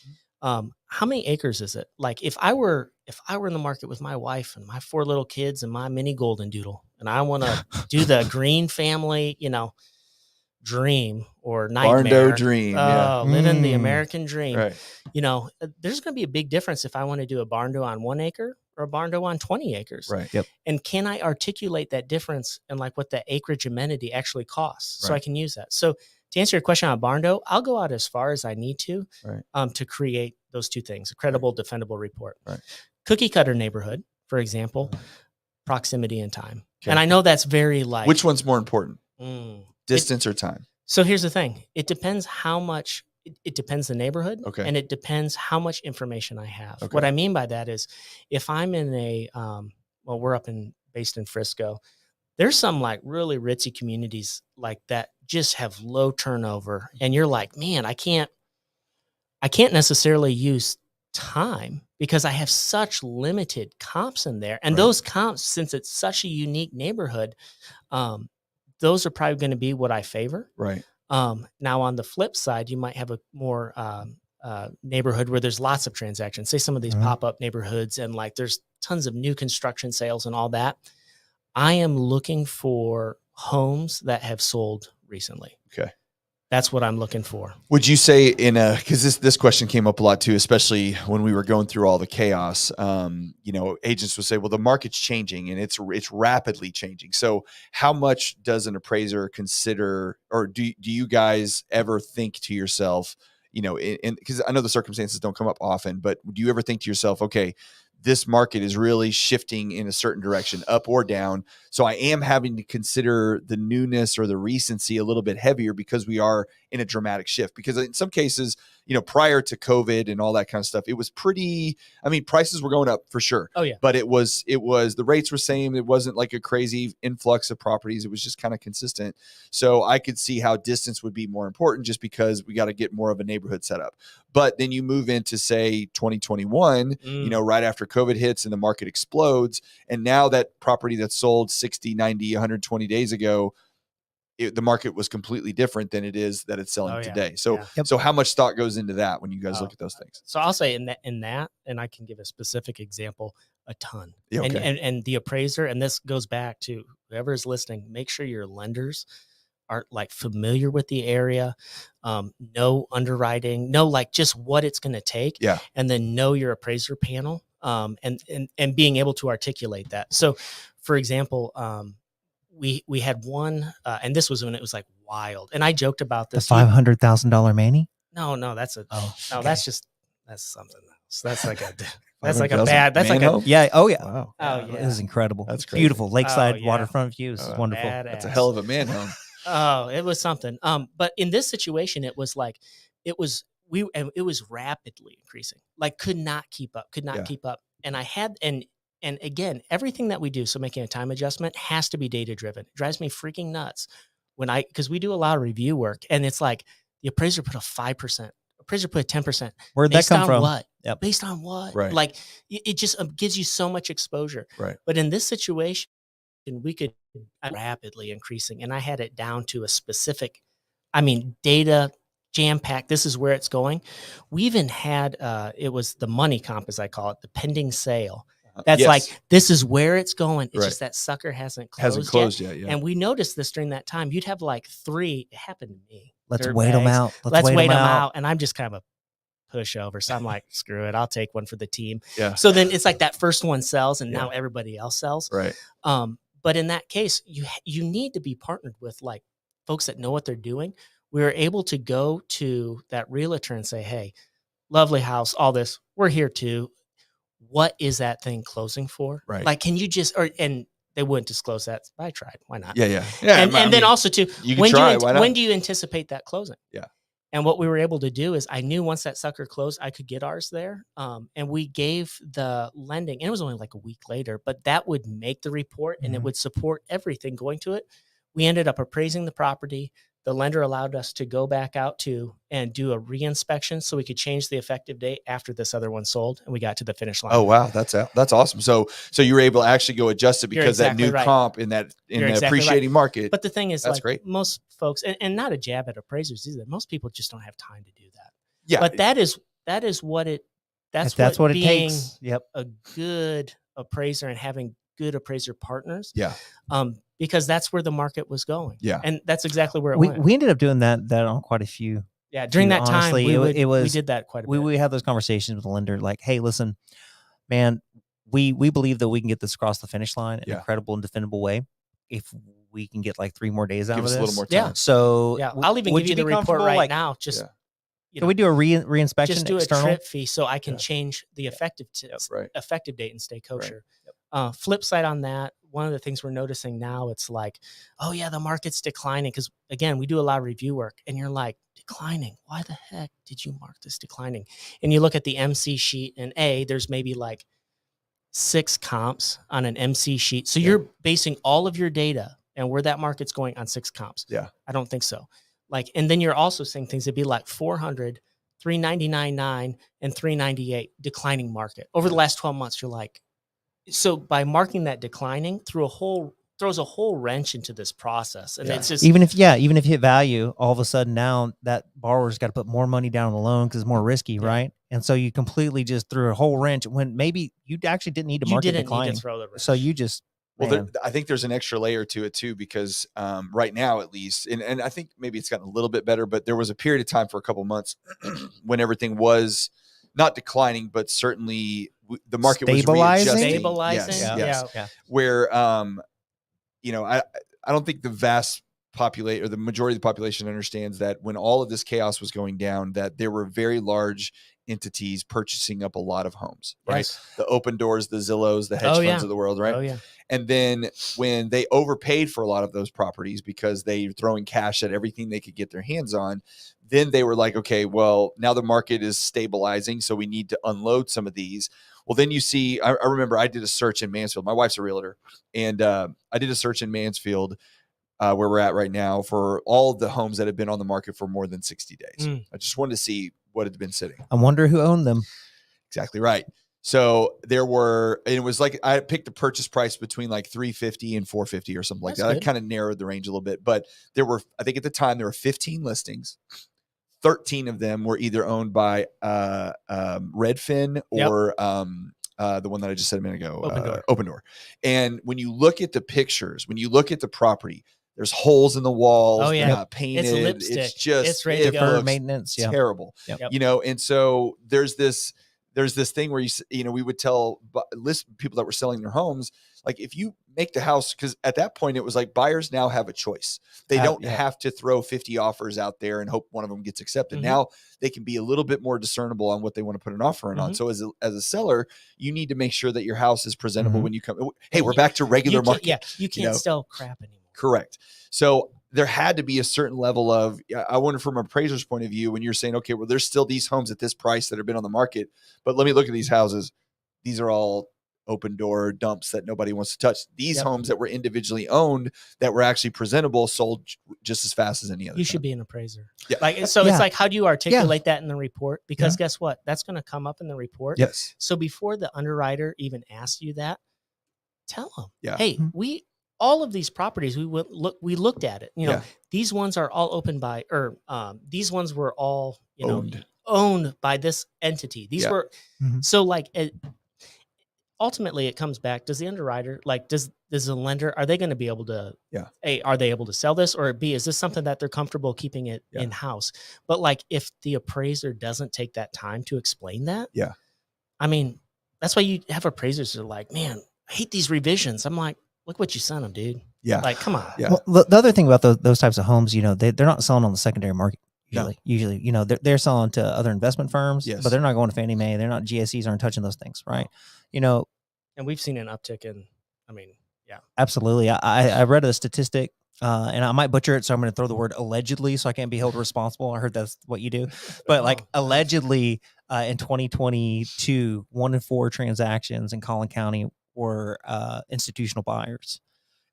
How many acres is it? Like if I were in the market with my wife and my 4 little kids and my mini golden doodle, and I want to do the Green family, dream or nightmare, Barndo dream, living the American dream. Right. There's going to be a big difference if I want to do a barndo on 1 acre or a barndo on 20 acres. Right. Yep. And can I articulate that difference and like what the acreage amenity actually costs, so I can use that? So to answer your question on barndo, I'll go out as far as I need to, to create those 2 things: a credible, defendable report. Right. Cookie cutter neighborhood, for example, proximity and time. And I know that's very like, which one's more important? Distance or time? So here's the thing. It depends how much, it depends the neighborhood, and it depends how much information I have. What I mean by that is if I'm in a, well, we're based in Frisco, there's some like really ritzy communities like that just have low turnover. And you're like, man, I can't necessarily use time because I have such limited comps in there. And those comps, since it's such a unique neighborhood, those are probably going to be what I favor. Right. Now on the flip side, you might have a more neighborhood where there's lots of transactions. Say some of these pop-up neighborhoods and like there's tons of new construction sales and all that. I am looking for homes that have sold recently. Okay. That's what I'm looking for. Would you say because this question came up a lot too, especially when we were going through all the chaos, agents would say, well, the market's changing and it's rapidly changing. So how much does an appraiser consider, or do you guys ever think to yourself, because I know the circumstances don't come up often, but do you ever think to yourself, okay, this market is really shifting in a certain direction, up or down. So I am having to consider the newness or the recency a little bit heavier because we are in a dramatic shift. Because in some cases, prior to COVID and all that kind of stuff, it was prices were going up for sure. Oh yeah. But it was the rates were same. It wasn't like a crazy influx of properties. It was just kind of consistent. So I could see how distance would be more important just because we got to get more of a neighborhood set up. But then you move into say 2021, right after COVID hits and the market explodes. And now that property that sold 60, 90, 120 days ago, the market was completely different than it is that it's selling today. So, so how much thought goes into that when you guys look at those things? So I'll say in that, and I can give a specific example, a ton. Yeah, okay. And the appraiser, and this goes back to whoever is listening, make sure your lenders are like familiar with the area, know underwriting, know like just what it's going to take, and then know your appraiser panel, and being able to articulate that. So, for example, we had one, and this was when it was like wild, and I joked about this. The $500,000 Manny? No, that's something else. That's like a. That's like a bad. That's like a. Yeah. Oh yeah. Wow. Oh yeah. It is incredible. That's crazy. Beautiful lakeside waterfront views. It's wonderful. Badass. That's a hell of a man home. Oh, it was something. But in this situation, it was like, it was rapidly increasing. Like could not keep up. And I had and again, everything that we do, so making a time adjustment has to be data driven. It drives me freaking nuts because we do a lot of review work, and it's like the appraiser put a 5%. Appraiser put 10%. Where'd that come from? What? Yep. Based on what? Right. Like it just gives you so much exposure. Right. But in this situation, we could rapidly increasing, and I had it down to a specific, data jam packed. This is where it's going. We even had it was the money comp, as I call it, the pending sale. That's like, this is where it's going. It's just that sucker hasn't closed yet. Yeah. And we noticed this during that time. You'd have like 3. It happened to me. Let's wait them out. Let's wait them out. And I'm just kind of a pushover. So I'm like, screw it. I'll take one for the team. Yeah. So then it's like that first one sells, and now everybody else sells. Right. But in that case, you need to be partnered with like folks that know what they're doing, we were able to go to that realtor and say, hey, lovely house, all this, we're here too. What is that thing closing for? Right. Like, can you just, and they wouldn't disclose that. I tried. Why not? Yeah. And then also too, you can try. Why not? when do you anticipate that closing? Yeah. And what we were able to do is I knew once that sucker closed, I could get ours there. And we gave the lending, and it was only like a week later, but that would make the report and it would support everything going to it. We ended up appraising the property. The lender allowed us to go back out to and do a reinspection so we could change the effective date after this other one sold, and we got to the finish line. Oh, wow. That's awesome. So you were able to actually go adjust it because that new comp in the appreciating market. But the thing is, that's like great. Most folks, and not a jab at appraisers either, most people just don't have time to do that. Yeah. But that's what it takes. Yep. A good appraiser and having good appraiser partners. Yeah. Because that's where the market was going. Yeah. And that's exactly where it went. We ended up doing that on quite a few. Yeah. During that time, honestly, we did that quite a bit. We had those conversations with the lender like, hey, listen, man, we believe that we can get this across the finish line in an incredible and defendable way if we can get like 3 more days out of this. Give us a little more time. Yeah. So I'll even give you the report right now. Just can we do a reinspection? Just do external? a trip fee so I can change the effective date and stay kosher. Right. Flip side on that, one of the things we're noticing now, it's like, oh yeah, the market's declining. Because again, we do a lot of review work and you're like, declining. Why the heck did you mark this declining? And you look at the MC sheet and there's maybe like 6 comps on an MC sheet. So you're basing all of your data and where that market's going on 6 comps. Yeah. I don't think so. Like, and then you're also seeing things that'd be like 400, 399.9 and 398 declining market over the last 12 months. You're like, so by marking that declining throws a whole wrench into this process. And it's just, even if you hit value, all of a sudden now that borrower's got to put more money down on the loan because it's more risky. Right. And so you completely just threw a whole wrench when maybe you actually didn't need to market declining. Need to throw the wrench. So you just, I think there's an extra layer to it too, because right now at least, and I think maybe it's gotten a little bit better, but there was a period of time for a couple of months when everything was not declining, but certainly the market was stabilizing. Yes. Where, I don't think the vast population or the majority of the population understands that when all of this chaos was going down, that there were very large entities purchasing up a lot of homes, right? Yes. The Open Doors, the Zillows, the hedge funds of the world, right? Oh yeah. And then when they overpaid for a lot of those properties because they were throwing cash at everything they could get their hands on, then they were like, okay, well, now the market is stabilizing, so we need to unload some of these. Well, then you see, I remember I did a search in Mansfield. My wife's a realtor, and I did a search in Mansfield where we're at right now for all the homes that have been on the market for more than 60 days. I just wanted to see what had been sitting. I wonder who owned them. Exactly right. So there were, and it was like, I picked a purchase price between like 350 and 450 or something like that. I kind of narrowed the range a little bit, but there were, I think at the time there were 15 listings. 13 of them were either owned by Redfin or the one that I just said a minute ago, Open Door. And when you look at the pictures, when you look at the property, there's holes in the walls. They're not painted. It's lipstick. It's just, it's ready to go. Deferred maintenance. Terrible. And so there's this thing where we would tell people that were selling their homes, like, if you make the house, because at that point it was like buyers now have a choice. They don't have to throw 50 offers out there and hope one of them gets accepted. Now they can be a little bit more discernible on what they want to put an offer in on. So as a seller, you need to make sure that your house is presentable when you come. Hey, we're back to regular market. Yeah, you can't sell crap anymore. Correct. So there had to be a certain level of, I wonder from an appraiser's point of view, when you're saying, okay, well, there's still these homes at this price that have been on the market, but let me look at these houses. These are all Open Door dumps that nobody wants to touch. These homes that were individually owned, that were actually presentable, sold just as fast as any other. You should be an appraiser. Yeah. It's like, how do you articulate that in the report? Because guess what? That's going to come up in the report. Yes. So before the underwriter even asks you that, tell them, yeah, hey, all of these properties, we looked at it. These ones are all open by, or these ones were all, owned by this entity. These were, so like, ultimately it comes back, does the underwriter, like, does the lender, are they going to be able to, A, are they able to sell this, or B, is this something that they're comfortable keeping it in house? But like, if the appraiser doesn't take that time to explain that, I mean, that's why you have appraisers that are like, man, I hate these revisions. I'm like, look what you sent them, dude. Yeah. Like, come on. Yeah. Well, the other thing about those types of homes, they're not selling on the secondary market. No. Usually, they're selling to other investment firms, Yes. but they're not going to Fannie Mae. They're not GSEs aren't touching those things. Right. And we've seen an uptick in, yeah. Absolutely. I read a statistic, and I might butcher it, so I'm going to throw the word allegedly, so I can't be held responsible. I heard that's what you do, but like allegedly, in 2022, 1 in 4 transactions in Collin County were institutional buyers.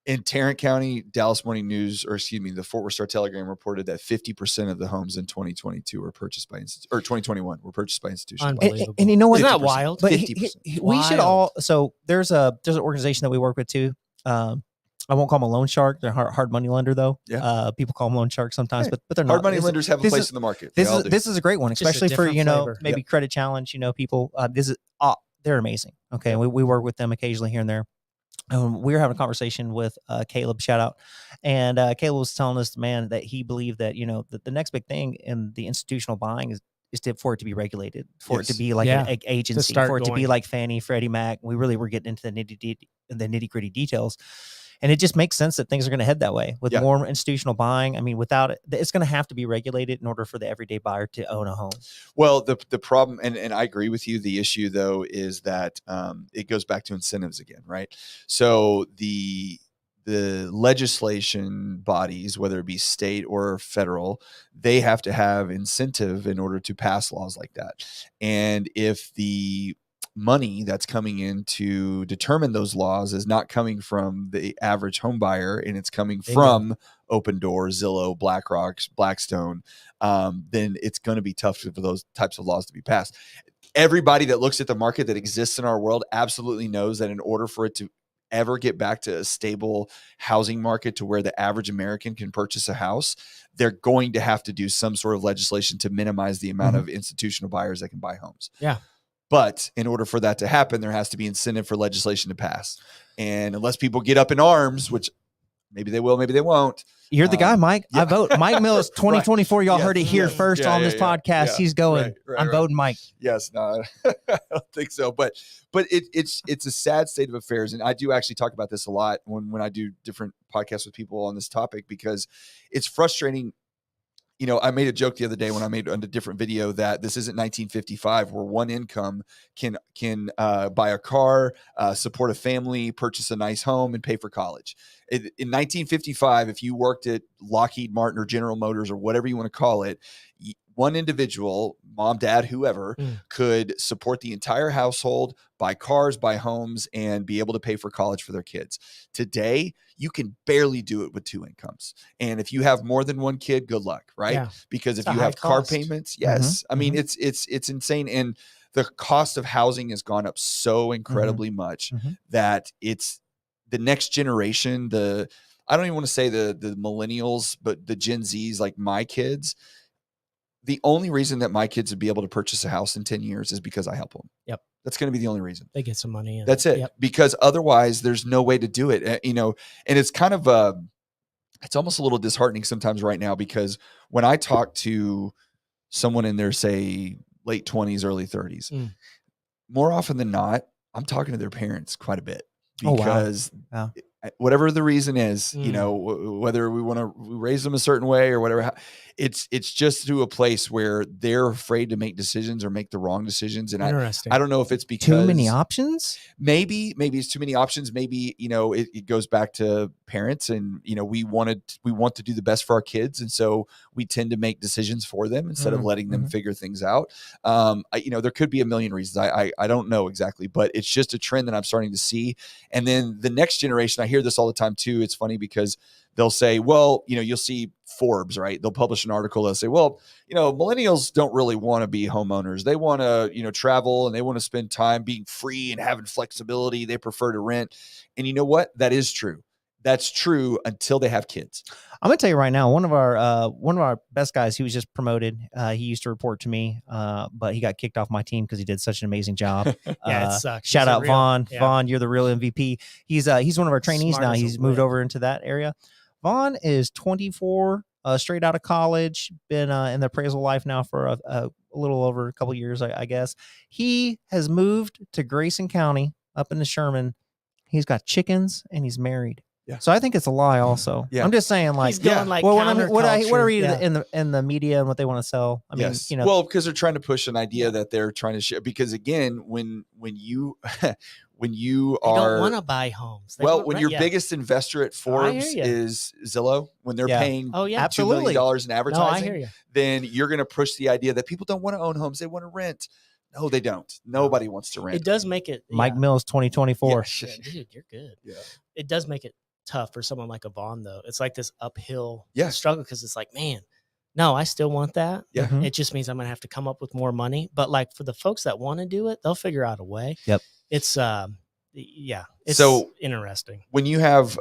In Tarrant County, Dallas Morning News, the Fort Worth Star Telegram reported that 50% of the homes in 2022 were purchased by 2021 were purchased by institutional buyers. Unbelievable. And you know what? Isn't that wild? But 50%. we should all. So there's an organization that we work with too. I won't call them a loan shark. They're hard money lender though. Yeah. People call them loan sharks sometimes, but they're not. Hard money lenders have a place in the market. This is a great one, especially for flavor. maybe credit challenge. People. They're amazing. Okay, Yep. we work with them occasionally here and there. We were having a conversation with Caleb, shout out. And Caleb was telling us, man, that he believed that, the next big thing in the institutional buying is for it to be regulated, for it to be like an agency, for it to be like Fannie, Freddie Mac. We really were getting into the nitty gritty details. And it just makes sense that things are going to head that way with more institutional buying. I mean, without it, it's going to have to be regulated in order for the everyday buyer to own a home. Well, the problem, and I agree with you. The issue, though, is that it goes back to incentives again, right? So the legislation bodies, whether it be state or federal, they have to have incentive in order to pass laws like that. And if the money that's coming in to determine those laws is not coming from the average home buyer, and it's coming from Open Door, Zillow, BlackRock, Blackstone, then it's going to be tough for those types of laws to be passed. Everybody that looks at the market that exists in our world absolutely knows that in order for it to ever get back to a stable housing market to where the average American can purchase a house, they're going to have to do some sort of legislation to minimize the amount of institutional buyers that can buy homes. Yeah. But in order for that to happen, there has to be incentive for legislation to pass. And unless people get up in arms, which maybe they will, maybe they won't. You're the guy, Mike. I vote. Mike Mills, 2024. Right. Y'all heard it here first on this podcast. He's going. I'm voting Mike. Yes, no, I don't think so. But it's a sad state of affairs. And I do actually talk about this a lot when I do different podcasts with people on this topic, because it's frustrating. I made a joke the other day when I made a different video that this isn't 1955 where one income can buy a car, support a family, purchase a nice home, and pay for college. In 1955, if you worked at Lockheed Martin or General Motors or whatever you want to call it, one individual, mom, dad, whoever, could support the entire household, buy cars, buy homes, and be able to pay for college for their kids. Today, you can barely do it with 2 incomes. And if you have more than one kid, good luck, right? Yeah. Because if you have car payments, I mean, it's insane. And the cost of housing has gone up so incredibly much that it's the next generation, I don't even want to say the millennials, but the Gen Zs, like my kids. The only reason that my kids would be able to purchase a house in 10 years is because I help them. Yep. That's going to be the only reason. They get some money. That's it. Yep. Because otherwise there's no way to do it. And it's kind of it's almost a little disheartening sometimes right now, because when I talk to someone in their, say, late 20s, early 30s, more often than not, I'm talking to their parents quite a bit, because whatever the reason is, whether we want to raise them a certain way or whatever, it's just to a place where they're afraid to make decisions or make the wrong decisions. And I don't know if it's because too many options. Maybe it's too many options. Maybe, it goes back to parents, and, we want to do the best for our kids. And so we tend to make decisions for them instead of letting them figure things out. There could be a million reasons. I don't know exactly, but it's just a trend that I'm starting to see. And then the next generation, I hear this all the time too. It's funny because they'll say, well, you'll see Forbes, right? They'll publish an article. They'll say, well, millennials don't really want to be homeowners. They want to, travel, and they want to spend time being free and having flexibility. They prefer to rent. And you know what? That is true. That's true until they have kids. I'm gonna tell you right now, one of our best guys, he was just promoted. He used to report to me, but he got kicked off my team because he did such an amazing job. It sucks. Shout out Vaughn. Yeah. Vaughn, you're the real MVP. He's one of our trainees now. He's moved over into that area. Vaughn is 24, straight out of college, been in the appraisal life now for a little over a couple years, I guess. He has moved to Grayson County up into Sherman. He's got chickens and he's married. So I think it's a lie also. Yeah. I'm just saying like, He's going like well, what I read counterculture. in the media and what they want to sell. I mean, you know, well, because they're trying to push an idea that they're trying to share. Because again, when you when you They are don't want to buy homes. They well, want when rent, your biggest investor at Forbes ya. is Zillow, when they're paying Oh, yeah. $2 million in No, I advertising, hear you. then you're going to push the idea that people don't want to own homes; they want to rent. No, they don't. Nobody wants to rent. It does make it Mike Mills 2024. Yeah, dude, you're good. Yeah. It does make it tough for someone like a Vaughn, though. It's like this uphill Yeah. struggle because it's like, man, no, I still want that. Yeah. Mhm. It just means I'm gonna have to come up with more money. But like for the folks that want to do it, they'll figure out a way. Yep. It's it's So- interesting. When you have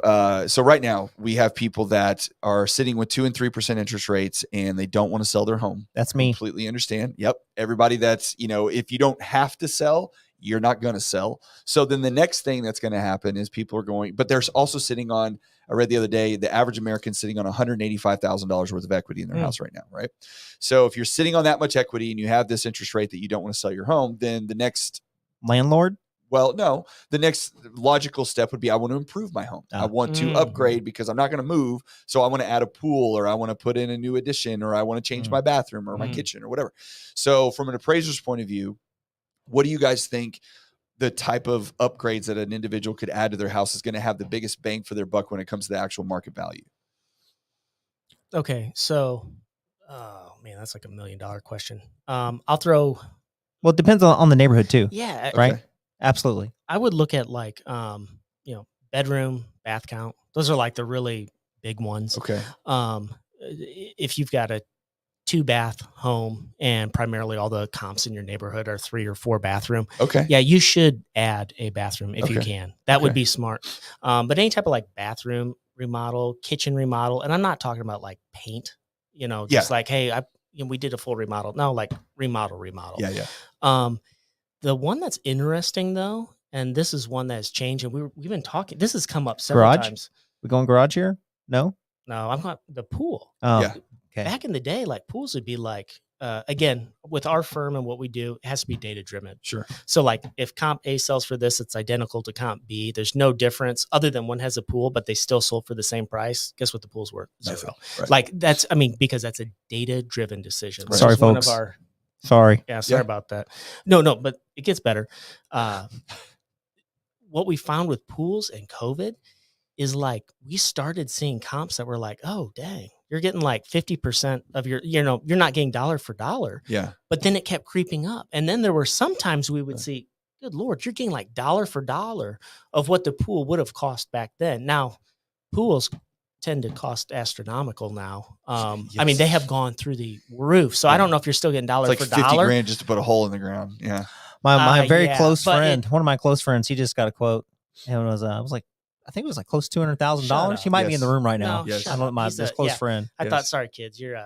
so right now we have people that are sitting with 2 and 3% interest rates and they don't want to sell their home. That's me. Completely understand. Yep. Everybody that's, if you don't have to sell, you're not going to sell. So then the next thing that's going to happen is people are going, but there's also sitting on, I read the other day, the average American sitting on $185,000 worth of equity in their house right now. Right. So if you're sitting on that much equity and you have this interest rate that you don't want to sell your home, then the next Landlord. well, no, the next logical step would be I want to improve my home. I want to upgrade because I'm not going to move. So I want to add a pool or I want to put in a new addition or I want to change my bathroom or my kitchen or whatever. So from an appraiser's point of view, what do you guys think the type of upgrades that an individual could add to their house is going to have the biggest bang for their buck when it comes to the actual market value? Okay, so oh man, that's like $1 million question. I'll throw Well, it depends on the neighborhood too. yeah, Right. Okay. Absolutely. I would look at like bedroom, bath count. Those are like the really big ones. Okay. If you've got a 2-bath home and primarily all the comps in your neighborhood are 3 or 4 bathroom, Okay. yeah, you should add a bathroom if you Okay. can. That would Okay. be smart. But any type of like bathroom remodel, kitchen remodel, and I'm not talking about like paint, just like, hey, we did a full remodel. No, like remodel. Yeah. Yeah. The one that's interesting though, and this is one that's changed, and we've been talking. This has come up several Garage? times. We going garage here? No. No, I'm not the pool. Oh. Yeah. Okay. Back in the day, like pools would be like, again, with our firm and what we do, it has to be data driven. Sure. So like if comp A sells for this, it's identical to comp B. There's no difference other than one has a pool, but they still sold for the same price. Guess what the pool's worth? Zero. Nothing. Right. Like because that's a data driven decision. Right. Sorry, One folks. of our, Sorry. yeah, sorry about that. No, but it gets better. What we found with pools and COVID is like we started seeing comps that were like, oh, dang, you're getting like 50% of your, you're not getting dollar for dollar. Yeah. But then it kept creeping up. And then there were sometimes we would see, good Lord, you're getting like dollar for dollar of what the pool would have cost back then. Now, pools tend to cost astronomical now. I mean, they have gone through the roof. So I don't know if you're still getting dollar It's like for 50 dollar. grand just to put a hole in the ground. Yeah. My very yeah, close but friend, one of my close friends, he just got a quote. And it was, I think it was like close to $200,000. Shut He might be in the Yes. room right now. No, Yes. shut I don't know up. my He's this a- close yeah. friend. I Yes. thought, sorry, kids, you're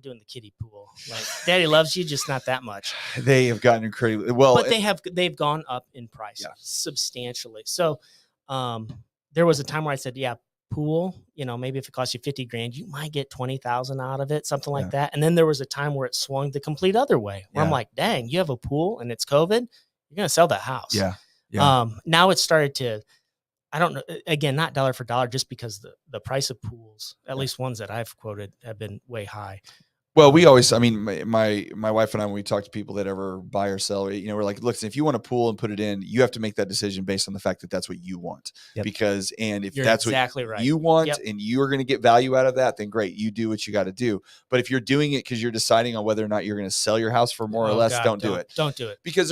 doing the kiddie pool. Like daddy loves you, just not that much. They have gotten incredibly well. But they've gone up in price substantially. So there was a time where I said, yeah, pool, maybe if it costs you 50 grand, you might get 20,000 out of it, something like that. And then there was a time where it swung the complete other way where I'm like, dang, you have a pool and it's COVID, you're going to sell that house. Yeah. Yeah. Now it's started to, I don't know, again, not dollar for dollar, just because the price of pools, at least ones that I've quoted, have been way high. Well, we always, I mean, my wife and I, when we talk to people that ever buy or sell, we're like, listen, if you want a pool and put it in, you have to make that decision based on the fact that that's what you want. Yep. Because, and if You're that's exactly what right. you want and you're going to get value out of that, then great, you do what you got to do. But if you're doing it because you're deciding on whether or not you're going to sell your house for more or less, God, don't do it. Don't do it. Because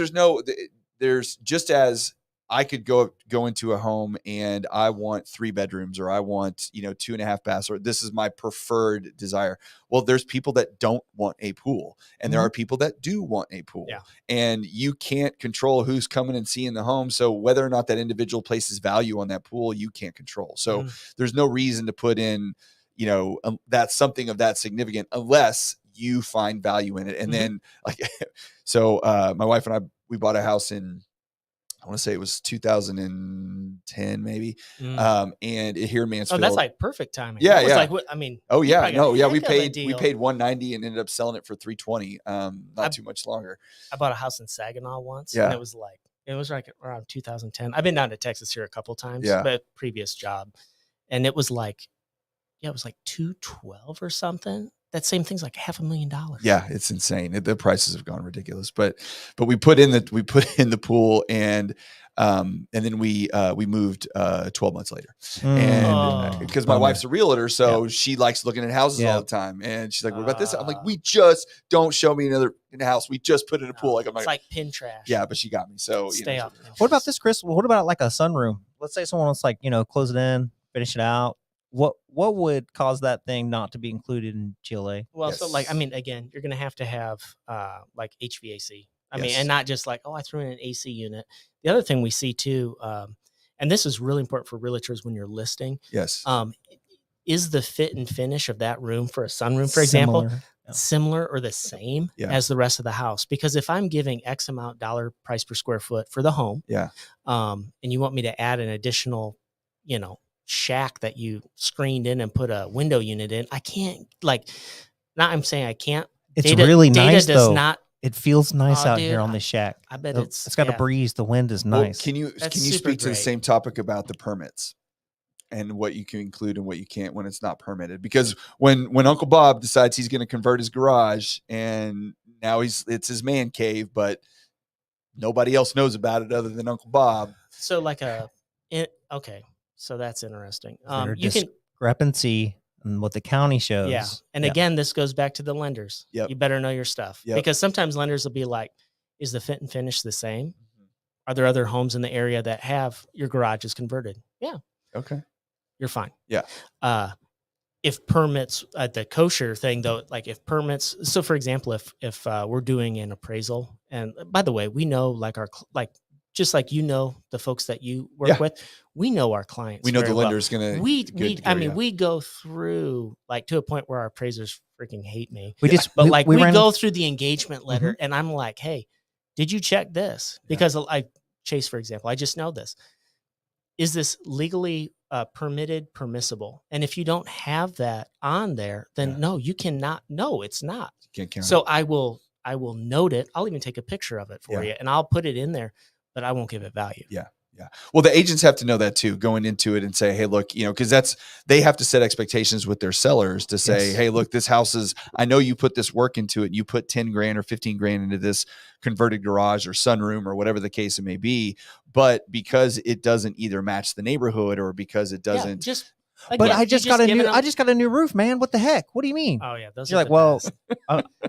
there's just as I could go into a home and I want 3 bedrooms or I want, 2.5 baths, or this is my preferred desire. Well, there's people that don't want a pool and there are people that do want a pool, and you can't control who's coming and seeing the home. So whether or not that individual places value on that pool, you can't control. So there's no reason to put in, that's something of that significant unless you find value in it. And then my wife and I, we bought a house in, I want to say it was 2010, maybe. And here in Mansfield. Oh, that's like perfect timing. Yeah, That was yeah. like, what, I mean. Oh yeah, you probably got a we heck of a paid deal. $190 and ended up selling it for $320. Not too much longer. I bought a house in Saginaw once, Yeah. and it was like around 2010. I've been down to Texas here a couple times, Yeah. but previous job, and it was like 212 or something. That same thing's like $500,000. Yeah, it's insane. The prices have gone ridiculous, but we put in the pool, and then we moved 12 months later, and because my bummer. wife's a realtor, so she likes looking at houses all the time, and she's like, "What about this?" I'm like, "We just don't show me another house. We just put in a pool." Like I'm It's like pin trash. yeah, but she got me. So Stay off. What about this, Chris? What about like a sunroom? Let's say someone wants, like, close it in, finish it out. What would cause that thing not to be included in GLA? Well, so like, I mean, again, you're going to have like HVAC. I mean, and not just like, oh, I threw in an AC unit. The other thing we see too, and this is really important for realtors when you're listing. Yes. Is the fit and finish of that room for a sunroom, for example, similar or the same as the rest of the house? Because if I'm giving X amount dollar price per square foot for the home, and you want me to add an additional, shack that you screened in and put a window unit in, I can't, like, not I'm saying I can't. It's really nice does though. Not, it feels nice out here on the shack. I bet it's got a breeze. The wind is nice. Well, can you speak to the same topic about the permits and what you can include and what you can't when it's not permitted? Because when Uncle Bob decides he's going to convert his garage, and now it's his man cave, but nobody else knows about it other than Uncle Bob. So like okay. So that's interesting. You can discrepancy in what the county shows. Yeah. And again, this goes back to the lenders. Yep. You better know your stuff because sometimes lenders will be like, is the fit and finish the same? Mm-hmm. Are there other homes in the area that have your garage is converted? Yeah. Okay. You're fine. Yeah. If permits at the kosher thing though, like if permits, so for example, if we're doing an appraisal, and by the way, we know like just like the folks that you work with, we know our clients. We know the lender's gonna. We go through like to a point where our appraisers freaking hate me. We go through the engagement letter, and I'm like, hey, did you check this? Because Chase, for example, I just know this. Is this legally permitted, permissible? And if you don't have that on there, then no, you cannot. No, it's not. You can't count. So I will note it. I'll even take a picture of it for you, and I'll put it in there. But I won't give it value. Yeah. Yeah. Well, the agents have to know that too, going into it and say, hey, look, because they have to set expectations with their sellers to say, hey, look, this house is, I know you put this work into it. You put 10 grand or 15 grand into this converted garage or sunroom or whatever the case it may be. But because it doesn't either match the neighborhood or because it doesn't but I just got a new roof, man. What the heck? What do you mean? Oh yeah, you're like, well,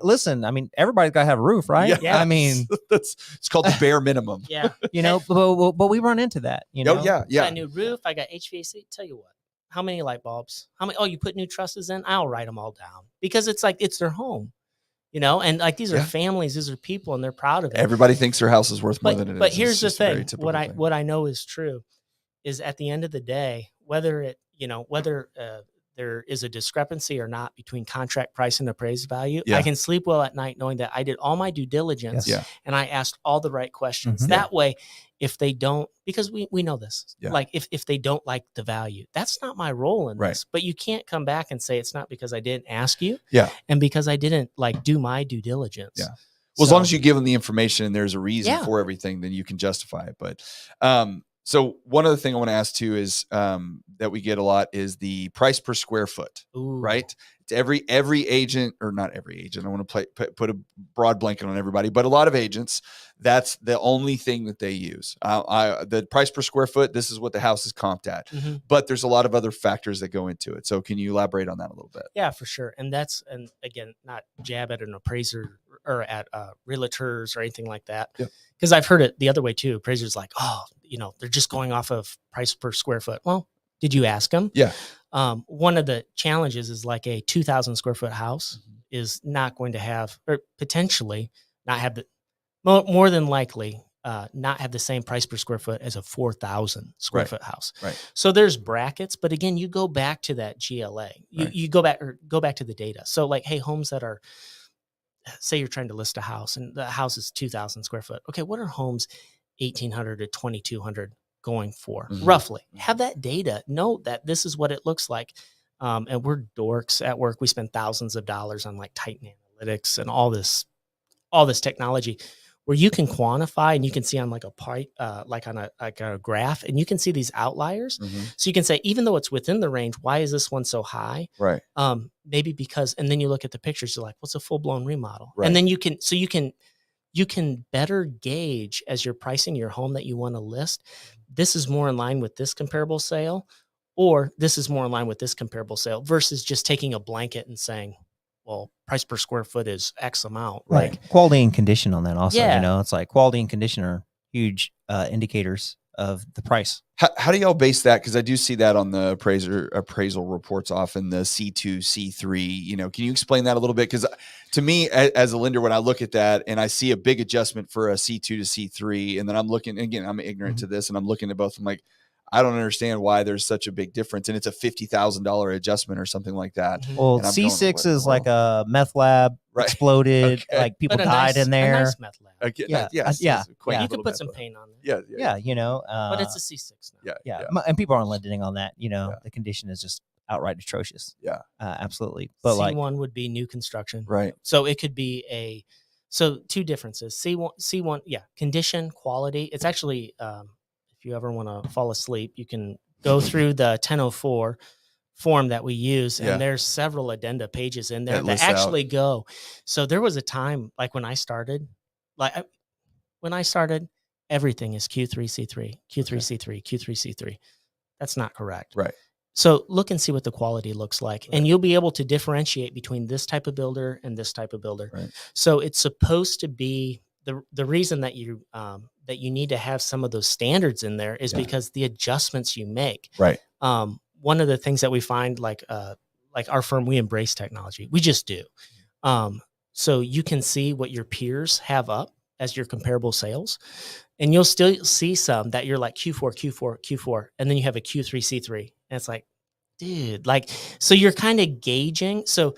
listen. I mean, everybody's got to have a roof, right? Yeah. I mean, it's called the bare minimum. Yeah, but we run into that. Oh yeah. I got a new roof. I got HVAC. Tell you what, how many light bulbs? How many? Oh, you put new trusses in? I'll write them all down because it's like it's their home, and like these are families, these are people, and they're proud of it. Everybody thinks their house is worth more than it is. But here's the thing: what I know is true is at the end of the day, whether there is a discrepancy or not between contract price and appraised value, I can sleep well at night knowing that I did all my due diligence and I asked all the right questions. That way, if they don't, because we know this, like if they don't like the value, that's not my role in this. But you can't come back and say it's not because I didn't ask you, and because I didn't do my due diligence. Yeah. Well, as long as you give them the information and there's a reason for everything, then you can justify it. But so one other thing I want to ask too is that we get a lot is the price per square foot. Ooh. Right? It's every agent, or not every agent. I want to put a broad blanket on everybody, but a lot of agents, that's the only thing that they use. The price per square foot. This is what the house is comped at, but there's a lot of other factors that go into it. So can you elaborate on that a little bit? Yeah, for sure. And again, not jab at an appraiser or at realtors or anything like that. Because I've heard it the other way too. Appraisers like, oh, they're just going off of price per square foot. Well, did you ask them? Yeah. One of the challenges is like a 2,000 square foot house is not going to have, or potentially not have more than likely not have the same price per square foot as a 4,000 square foot house. Right. So there's brackets, but again, you go back to that GLA. You go back to the data. So like, hey, homes that are, say you're trying to list a house and the house is 2,000 square foot. Okay, what are homes 1,800 to 2,200 going for roughly? Have that data. Know that this is what it looks like. And we're dorks at work. We spend thousands of dollars on like Titan Analytics and all this technology. where you can quantify and you can see on like a graph, and you can see these outliers. So you can say, even though it's within the range, why is this one so high? Right. Maybe because, and then you look at the pictures, you're like, what's a full blown remodel? Right. And then you can better gauge as you're pricing your home that you want to list. This is more in line with this comparable sale, or this is more in line with this comparable sale, versus just taking a blanket and saying, well, price per square foot is X amount. Right. Like, Quality and condition on that also, Yeah. it's like quality and condition are huge indicators of the price. How do y'all base that? Because I do see that on the appraisal reports often, the C2, C3. Can you explain that a little bit? Because to me, as a lender, when I look at that and I see a big adjustment for a C2 to C3, and then I'm looking, again, I'm ignorant to this, and I'm looking at both, I'm like, I don't understand why there's such a big difference, and it's a $50,000 adjustment or something like that. Well, And I'm C6 going, is like a meth lab exploded, Okay. like people but died in there. A nice meth lab. Okay, Yeah. yes, Yeah. it's quite You a could little put bit, some but- paint on there. Yeah. But it's a C6 now. Yeah. And people aren't lending on that. The condition is just outright atrocious. Yeah. Absolutely. But C1 would be new construction. Right. So it could be so two differences. C1, yeah, condition, quality. It's actually, if you ever want to fall asleep, you can go through the 1004 form that we use, and there's several addenda pages in there that actually go. So there was a time, like when I started, everything is Q3C3, Q3C3, Q3C3. That's not correct. Right. So look and see what the quality looks like, and you'll be able to differentiate between this type of builder and this type of builder. Right. So it's supposed to be the reason that you need to have some of those standards in there is because the adjustments you make. Right. One of the things that we find, like our firm, we embrace technology. We just do. So you can see what your peers have up as your comparable sales, and you'll still see some that you're like Q4, and then you have a Q3C3, and it's like, dude, so you're kind of gauging. So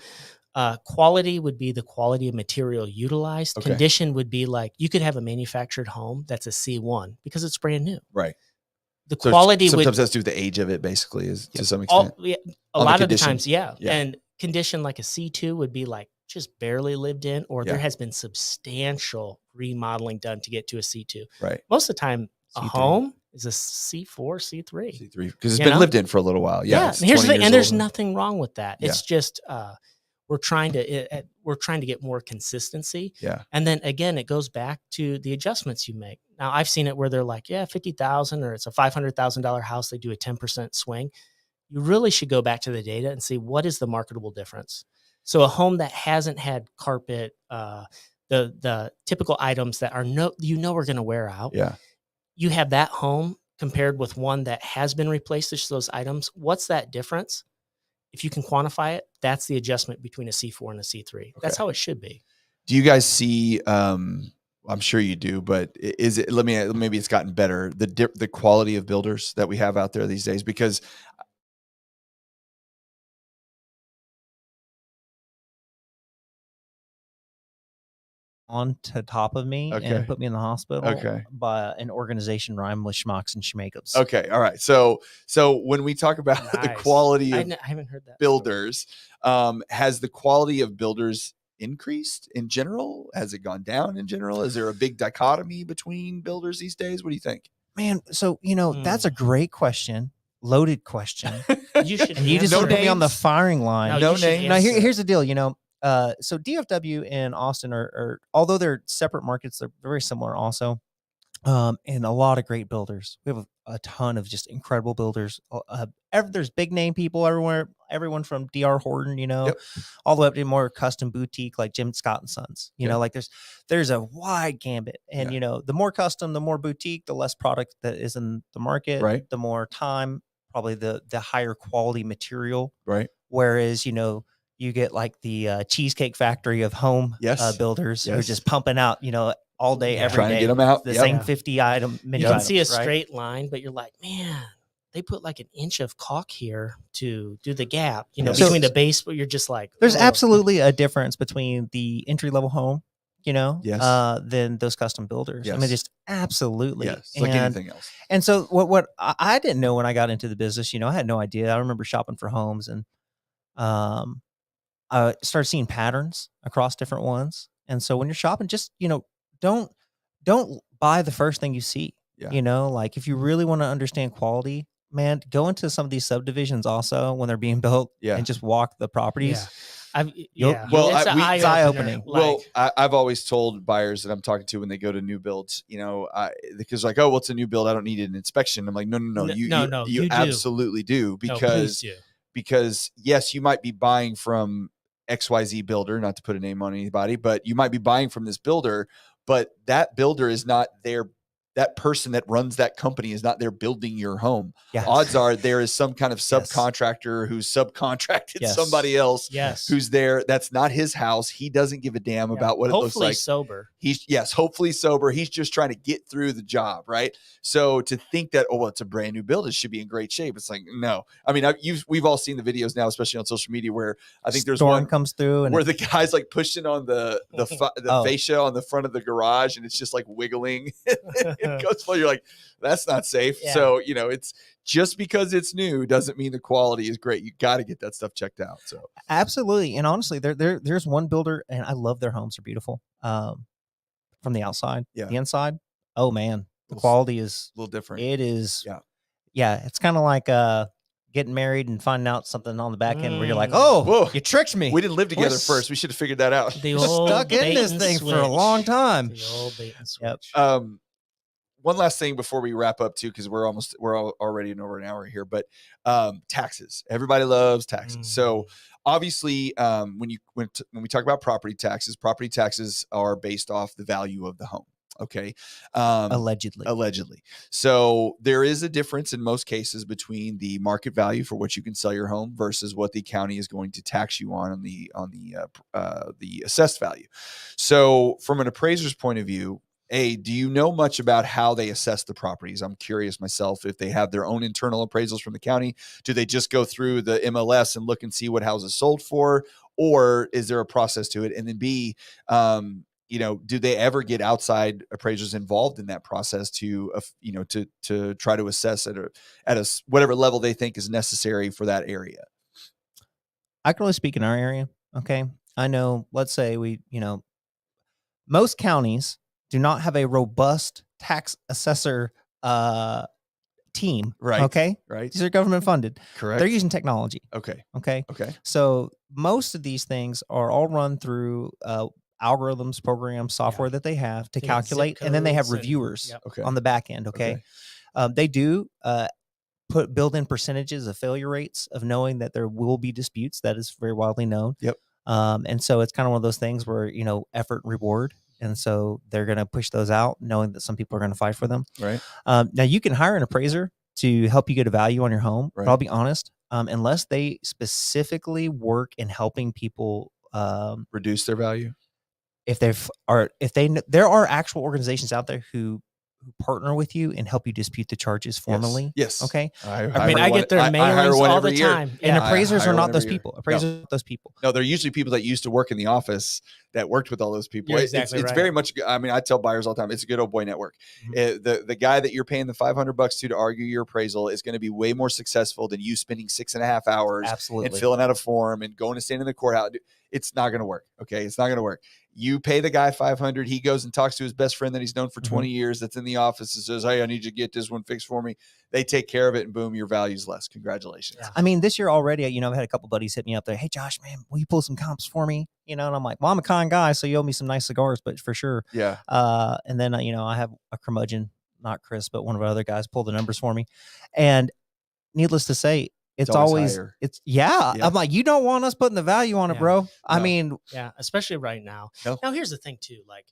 quality would be the quality of material utilized. Okay. Condition would be like, you could have a manufactured home that's a C1 because it's brand new. Right. The So quality sometimes has to do with the age of it, basically, is to some extent. A On the lot of the condition. times, yeah. Yeah. And condition like a C2 would be like just barely lived in, or there has been substantial remodeling done to get to a C2. Right. Most of the time, a C3. home is a C4, C3. C3, because it's been lived in for a little while. Yeah. And here's the thing, and there's nothing wrong with that. Yeah. It's just we're trying to get more consistency. Yeah. And then again, it goes back to the adjustments you make. Now, I've seen it where they're like, yeah, $50,000, or it's a $500,000 house. They do a 10% swing. You really should go back to the data and see what is the marketable difference. So a home that hasn't had carpet, the typical items that are are going to wear out. Yeah. You have that home compared with one that has been replaced with those items. What's that difference? If you can quantify it, that's the adjustment between a C4 and a C3. That's how it should be. Do you guys see? I'm sure you do, but is it? Maybe it's gotten better. The quality of builders that we have out there these days, because on to top of me and put me in the hospital by an organization rhyme with schmucks and schmakeups. Okay. All right. So when we talk about the quality of I haven't heard that builders, has the quality of builders increased in general? Has it gone down in general? Is there a big dichotomy between builders these days? What do you think? Man, so that's a great question. Loaded question. You should. And you just put me on the firing line. No names. Now here's the deal. So DFW and Austin are although they're separate markets, they're very similar also. And a lot of great builders. We have a ton of just incredible builders. There's big name people everywhere. Everyone from DR Horton, all the way up to more custom boutique like Jim Scott and Sons. Like there's a wide gambit. And the more custom, the more boutique, the less product that is in the market. Right. The more time, probably the higher quality material. Right. Whereas you get like the Cheesecake Factory of home builders who are just pumping out all day, every trying day. to get them out. The same 50 item. You can see a straight line, but you're like, man, they put like an inch of caulk here to do the gap, between the base, but you're just like, there's absolutely a difference between the entry level home, than those custom builders. Yes. I mean, just absolutely. Yes. Like anything else. And so what I didn't know when I got into the business, I had no idea. I remember shopping for homes and, I started seeing patterns across different ones. And so when you're shopping, just, don't don't buy the first thing you see. Yeah. You know, like if you really want to understand quality, man, go into some of these subdivisions also when they're being built Yeah. and just walk the properties. Well, it's an it's eye-opening. Well, I've always told buyers that I'm talking to when they go to new builds, you know, because like, oh, well, it's a new build, I don't need an inspection. I'm like, no, you do. absolutely do, because yes, you might be buying from XYZ builder, not to put a name on anybody, but you might be buying from this builder, but that builder is not there. That person that runs that company is not there building your home. Yeah. Odds are there is some kind of Yes. subcontractor who's subcontracted Yes. somebody else Yes. who's there. That's not his house. He doesn't give a damn about what it looks like. Hopefully sober. Hopefully sober. He's just trying to get through the job, right? So to think that, oh, well, it's a brand new build, it should be in great shape. It's like, no. I mean, we've all seen the videos now, especially on social media, where I think there's one comes through and where the guy's like pushing on the fascia on the front of the garage, and it's just like wiggling. It goes slow. You're like, that's not safe. Yeah. So, you know, it's just because it's new doesn't mean the quality is great. You got to get that stuff checked out. So absolutely. And honestly, there's one builder, and I love their homes. They're beautiful. From the outside, Yeah. the inside. Oh man, the quality is a little different. It is. Yeah. Yeah. It's kind of like, getting married and finding out something on the back end where you're like, oh, whoa, you tricked me. We didn't live together first. We should have figured that out. The old Stuck in this thing for a long time. The old bait and switch. Yep. One last thing before we wrap up too, because we're already in over an hour here, but taxes. Everybody loves taxes. So obviously, when we talk about property taxes are based off the value of the home. Okay. Allegedly. So there is a difference in most cases between the market value for what you can sell your home versus what the county is going to tax you on the assessed value. So from an appraiser's point of view, do you know much about how they assess the properties? I'm curious myself if they have their own internal appraisals from the county. Do they just go through the MLS and look and see what houses sold for, or is there a process to it? And then B, you know, do they ever get outside appraisers involved in that process to try to assess at a whatever level they think is necessary for that area? I can only speak in our area. Okay. I know, let's say most counties do not have a robust tax assessor team. Right. Okay. Right. These are government funded. Correct. They're using technology. Okay. Okay. Okay. So most of these things are all run through algorithms, programs, software that they have to calculate, and then they have reviewers on the back end. Okay. They do build in percentages of failure rates of knowing that there will be disputes. That is very widely known. Yep. And so it's kind of one of those things where, effort and reward. And so they're going to push those out knowing that some people are going to fight for them. Right. Now you can hire an appraiser to help you get a value on your home. Right. But I'll be honest, unless they specifically work in helping people reduce their value. There are actual organizations out there who partner with you and help you dispute the charges formally. Yes. Okay. I get their mailings all the time. And appraisers are not those people. Appraisers are not those people. No, they're usually people that used to work in the office that worked with all those people. You're exactly it's very much, I mean, I tell buyers all the time, it's a good old boy network. Mm-hmm. The guy that you're paying the $500 to argue your appraisal is going to be way more successful than you spending 6.5 hours Absolutely. and filling out a form and going to stand in the courthouse. It's not going to work. Okay. It's not going to work. You pay the guy $500. He goes and talks to his best friend that he's known for 20 years that's in the office and says, hey, I need you to get this one fixed for me. They take care of it and boom, your value's less. Congratulations. Yeah. I mean, this year already, I've had a couple buddies hit me up there. Hey, Josh, man, will you pull some comps for me? And I'm like, well, I'm a kind guy, so you owe me some nice cigars, but for sure. Yeah. And then, I have a curmudgeon, not Chris, but one of our other guys pull the numbers for me. And needless to say, it's always higher. I'm like, you don't want us putting the value on it, bro. No. I mean, especially right now. No. Now, here's the thing too. Like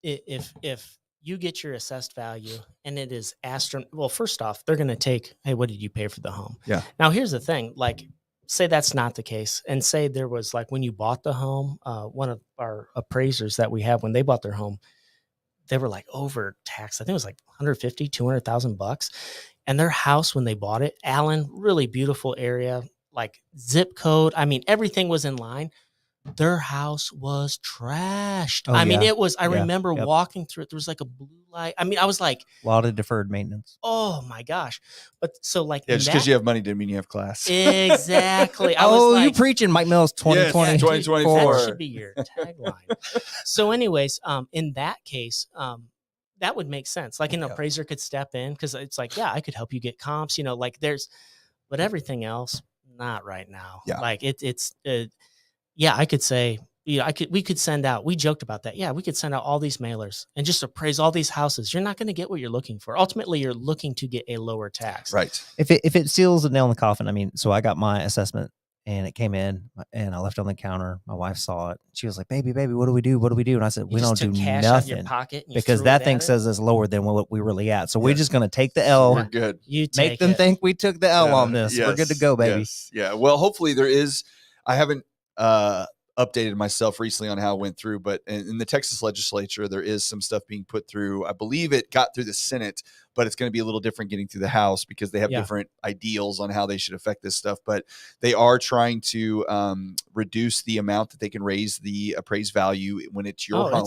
if you get your assessed value and it is well, first off, they're going to take, hey, what did you pay for the home? Yeah. Now, here's the thing. Like, say that's not the case, and say there was, like, when you bought the home, one of our appraisers that we have, when they bought their home, they were like overtaxed. I think it was like $150,000-$200,000. And their house, when they bought it, Allen, really beautiful area, like zip code. I mean, everything was in line. Their house was trashed. Oh, I mean, yeah. it was, I Yeah. remember Yep. walking through it. There was like a blue light. I mean, I was like, A lot of deferred maintenance. oh my gosh. But so like, Yeah, in just because that, you have money didn't mean you have class. exactly. I was Oh, you like, preaching Mike Mills 2020. Yes, dude, 2024. that should be your tagline. So, anyways, in that case, that would make sense. Like an Yep. appraiser could step in because it's like, yeah, I could help you get comps. You know, like there's, but everything else, not right now. Yeah. Like yeah, I could say, yeah, we could send out, we joked about that. Yeah, we could send out all these mailers and just appraise all these houses. You're not going to get what you're looking for. Ultimately, you're looking to get a lower tax. Right. If it seals a nail in the coffin, I mean, so I got my assessment and it came in and I left it on the counter. My wife saw it. She was like, baby, what do we do? What do we do? And I said, You we just don't took do cash out of your nothing pocket and you because threw that it thing at it? says it's lower than what we really at. So we're Yes. just going to take the L, We're good. You make take them it. think we took the L Yeah, on this. We're good to go, baby. Yes. Yeah. Well, hopefully there is. I haven't updated myself recently on how it went through, but in the Texas legislature, there is some stuff being put through. I believe it got through the Senate, but it's going to be a little different getting through the House because they have Yeah. different ideals on how they should affect this stuff. But they are trying to reduce the amount that they can raise the appraised value when it's your home.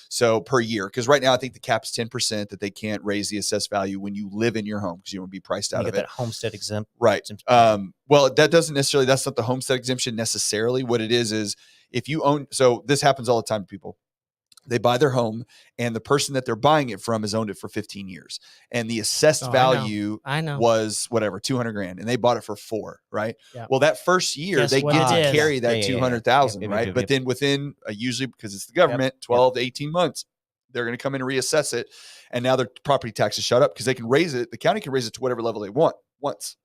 So per year, because right now I think the cap's 10% that they can't raise the assessed value when you live in your home because you won't be priced out You of get it. that homestead exempt. Right. Well, that doesn't necessarily, that's not the homestead exemption necessarily. What it is if you own, so this happens all the time to people. They buy their home and the person that they're buying it from has owned it for 15 years. And the assessed value I know. was whatever, 200 grand. And they bought it for 4, right? Yep. Well, that first year Guess they what get it to is? carry that 200,000, Yep, right? yep, But yep. then within usually because it's the government, 12 to 18 months, they're going to come in and reassess it. And now their property taxes shut up because they can raise it. The county can raise it to whatever level they want once.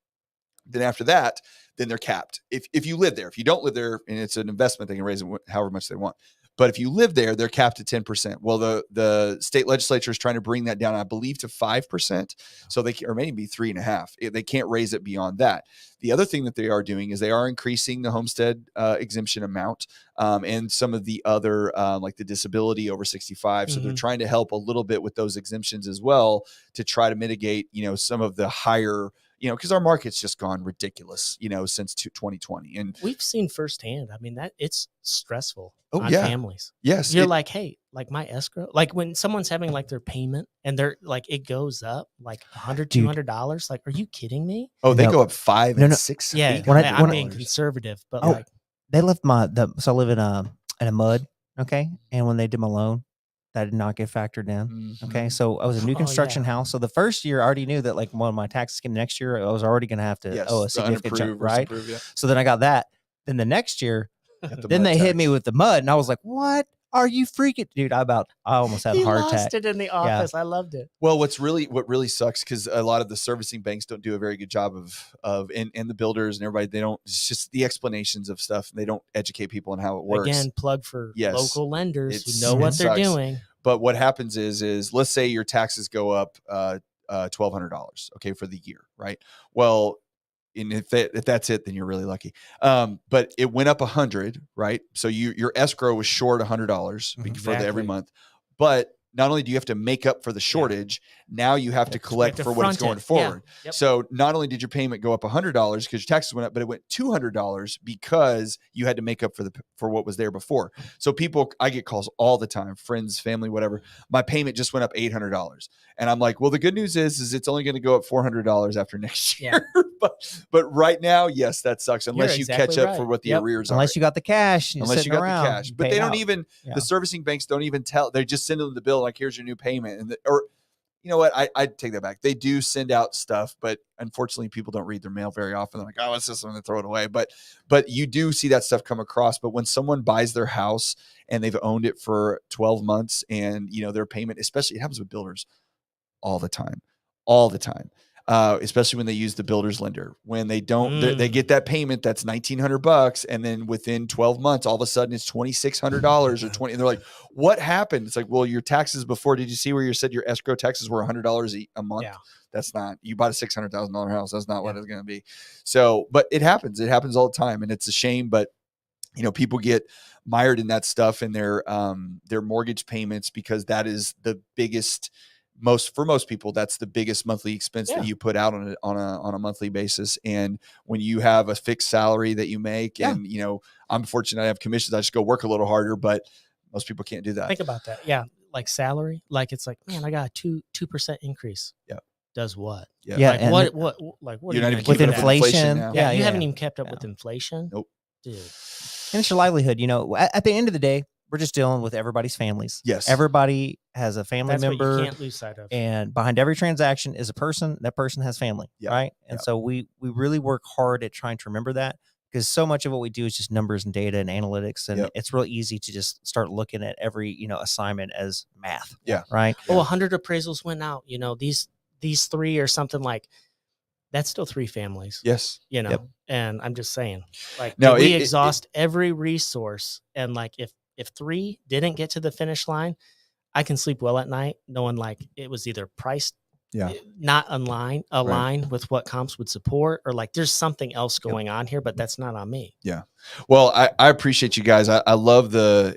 Then after that, then they're capped. If you live there, if you don't live there and it's an investment, they can raise it however much they want. But if you live there, they're capped at 10%. Well, the state legislature is trying to bring that down, I believe, to 5%. So they or maybe 3.5%. They can't raise it beyond that. The other thing that they are doing is they are increasing the homestead exemption amount and some of the other like the disability over 65. So they're trying to help a little bit with those exemptions as well to try to mitigate, some of the higher, because our market's just gone ridiculous, since 2020. And we've seen firsthand. I mean, that it's stressful on yeah. families. Yes. You're like, hey, like my escrow, like when someone's having like their payment and they're like, it goes up like $100, $200. Like, are you kidding me? Oh, they No. go up 5 No, and no. 6. Yeah. I'm being conservative, but like, they left so I live in a mud. Okay. And when they did my loan, that did not get factored in. Okay. So I was a new construction house. So the first year I already knew that like when my taxes came next year, I was already going to have to owe a significant jump, right? So then I got that. Then the next year, then they hit me with the mud and I was like, what? Are you freaking, dude? I almost had a heart attack. Lost it in the office. Yeah. I loved it. Well, what really sucks because a lot of the servicing banks don't do a very good job and the builders and everybody, they don't, it's just the explanations of stuff. They don't educate people on how it works. Again, plug for local lenders who know it what they're doing. But what happens is let's say your taxes go up $1,200, okay, for the year, right? Well, and if that's it, then you're really lucky. But it went up 100, right? So your escrow was short $100 for every month. But not only do you have to make up for the shortage, now you have to collect for what it's going forward. Yeah. Yep. So not only did your payment go up $100 because your taxes went up, but it went $200 because you had to make up for what was there before. So I get calls all the time, friends, family, whatever. My payment just went up $800. And I'm like, well, the good news is it's only going to go up $400 after next year. Yeah. but right now, yes, that sucks unless you catch up for what the arrears are. Unless you got the cash. Unless you got the cash. But they don't even, the servicing banks don't even tell. They just send them the bill like, here's your new payment. Or you know what? I take that back. They do send out stuff, but unfortunately people don't read their mail very often. They're like, oh, it's just something to throw it away. But you do see that stuff come across. But when someone buys their house and they've owned it for 12 months and their payment, especially it happens with builders all the time, especially when they use the builder's lender. When they don't, they get that payment that's $1,900, and then within 12 months, all of a sudden it's $2,600 or 20. And they're like, "What happened?" It's like, "Well, your taxes before. Did you see where you said your escrow taxes were $100 a month? Yeah. That's not. You bought a $600,000 house. That's not what it's going to be." So, but it happens. It happens all the time, and it's a shame. But people get mired in that stuff in their mortgage payments because that is the biggest for most people, that's the biggest monthly expense that you put out on a monthly basis. And when you have a fixed salary that you make, and I'm fortunate I have commissions, I just go work a little harder, but most people can't do that. Think about that. Yeah. Like salary, like it's like, man, I got a 2% increase. Yeah. Does what? Yeah. Like what you're not even with keeping up with inflation? now. Yeah. You haven't even kept up with inflation. Nope. Dude. And it's your livelihood. At the end of the day, we're just dealing with everybody's families. Yes. Everybody has a family That's member. what you can't lose sight of. And behind every transaction is a person. That person has family, right? And so we really work hard at trying to remember that, because so much of what we do is just numbers and data and analytics, and it's real easy to just start looking at every assignment as math. Yeah. Right. Oh, 100 appraisals went out. These 3 or something, like that's still 3 families. Yes. And I'm just saying, like, no, we exhaust every resource, and like if 3 didn't get to the finish line, I can sleep well at night knowing like it was either priced not aligned with what comps would support, or like there's something else going on here, but that's not on me. Yeah. Well, I appreciate you guys. I love the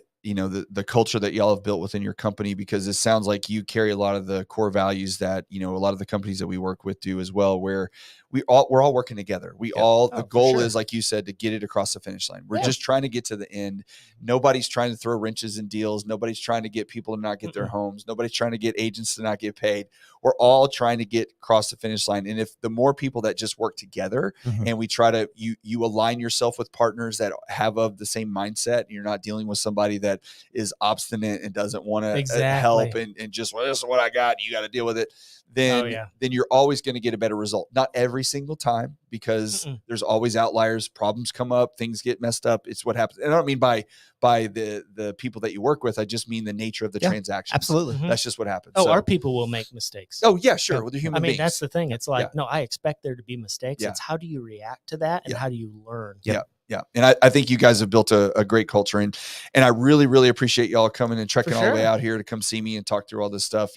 culture that y'all have built within your company, because it sounds like you carry a lot of the core values that, a lot of the companies that we work with do as well, where we're all working together. The goal is, like you said, to get it across the finish line. We're just trying to get to the end. Nobody's trying to throw wrenches in deals. Nobody's trying to get people to not get their homes. Nobody's trying to get agents to not get paid. We're all trying to get across the finish line. And if the more people that just work together, and we try to, you align yourself with partners that have of the same mindset, and you're not dealing with somebody that is obstinate and doesn't want to help and just, well, this is what I got, you got to deal with it, then you're always going to get a better result. Not every single time, because there's always outliers, problems come up, things get messed up. It's what happens. And I don't mean by the people that you work with, I just mean the nature of the transaction. Absolutely. That's just what happens. Oh, our people will make mistakes. Oh yeah, sure. With the human beings. That's the thing. It's like, no, I expect there to be mistakes. It's how do you react to that, and how do you learn? Yeah. And I think you guys have built a great culture, and I really, really appreciate y'all coming and trekking all the way out here to come see me and talk through all this stuff.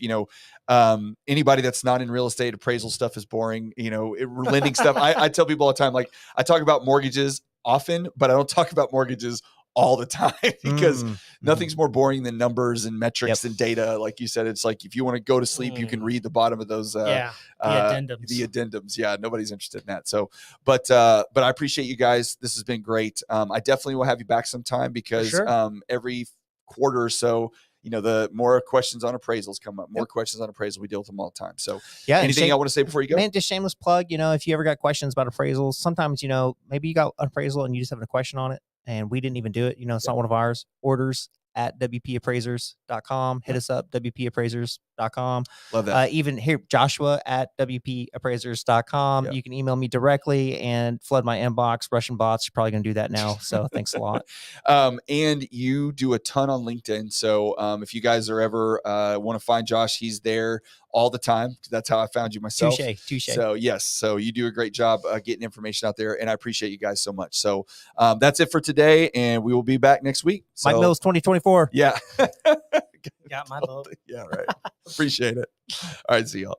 Anybody that's not in real estate, appraisal stuff is boring, lending stuff. I tell people all the time, like, I talk about mortgages often, but I don't talk about mortgages all the time, because nothing's more boring than numbers and metrics and data. Like you said, it's like, if you want to go to sleep, you can read the bottom of those, the addendums. Yeah. Nobody's interested in that. So, but I appreciate you guys. This has been great. I definitely will have you back sometime, because every quarter or so, the more questions on appraisals come up, questions on appraisal. We deal with them all the time. So anything I want to say before you go? Man, just shameless plug, if you ever got questions about appraisals, sometimes, maybe you got an appraisal and you just have a question on it, and we didn't even do it. It's not one of ours. Orders at WPAppraisers.com. Hit us up, WPAppraisers.com. Love that. Even here, Joshua at WPAppraisers.com. You can email me directly and flood my inbox. Russian bots are probably going to do that now. So thanks a lot. And you do a ton on LinkedIn. So if you guys are ever want to find Josh, he's there all the time. That's how I found you myself. Touche. So yes. So you do a great job getting information out there, and I appreciate you guys so much. So that's it for today, and we will be back next week. So, Mike Mills 2024. Yeah. Got my vote. Yeah, right. Appreciate it. All right. See y'all.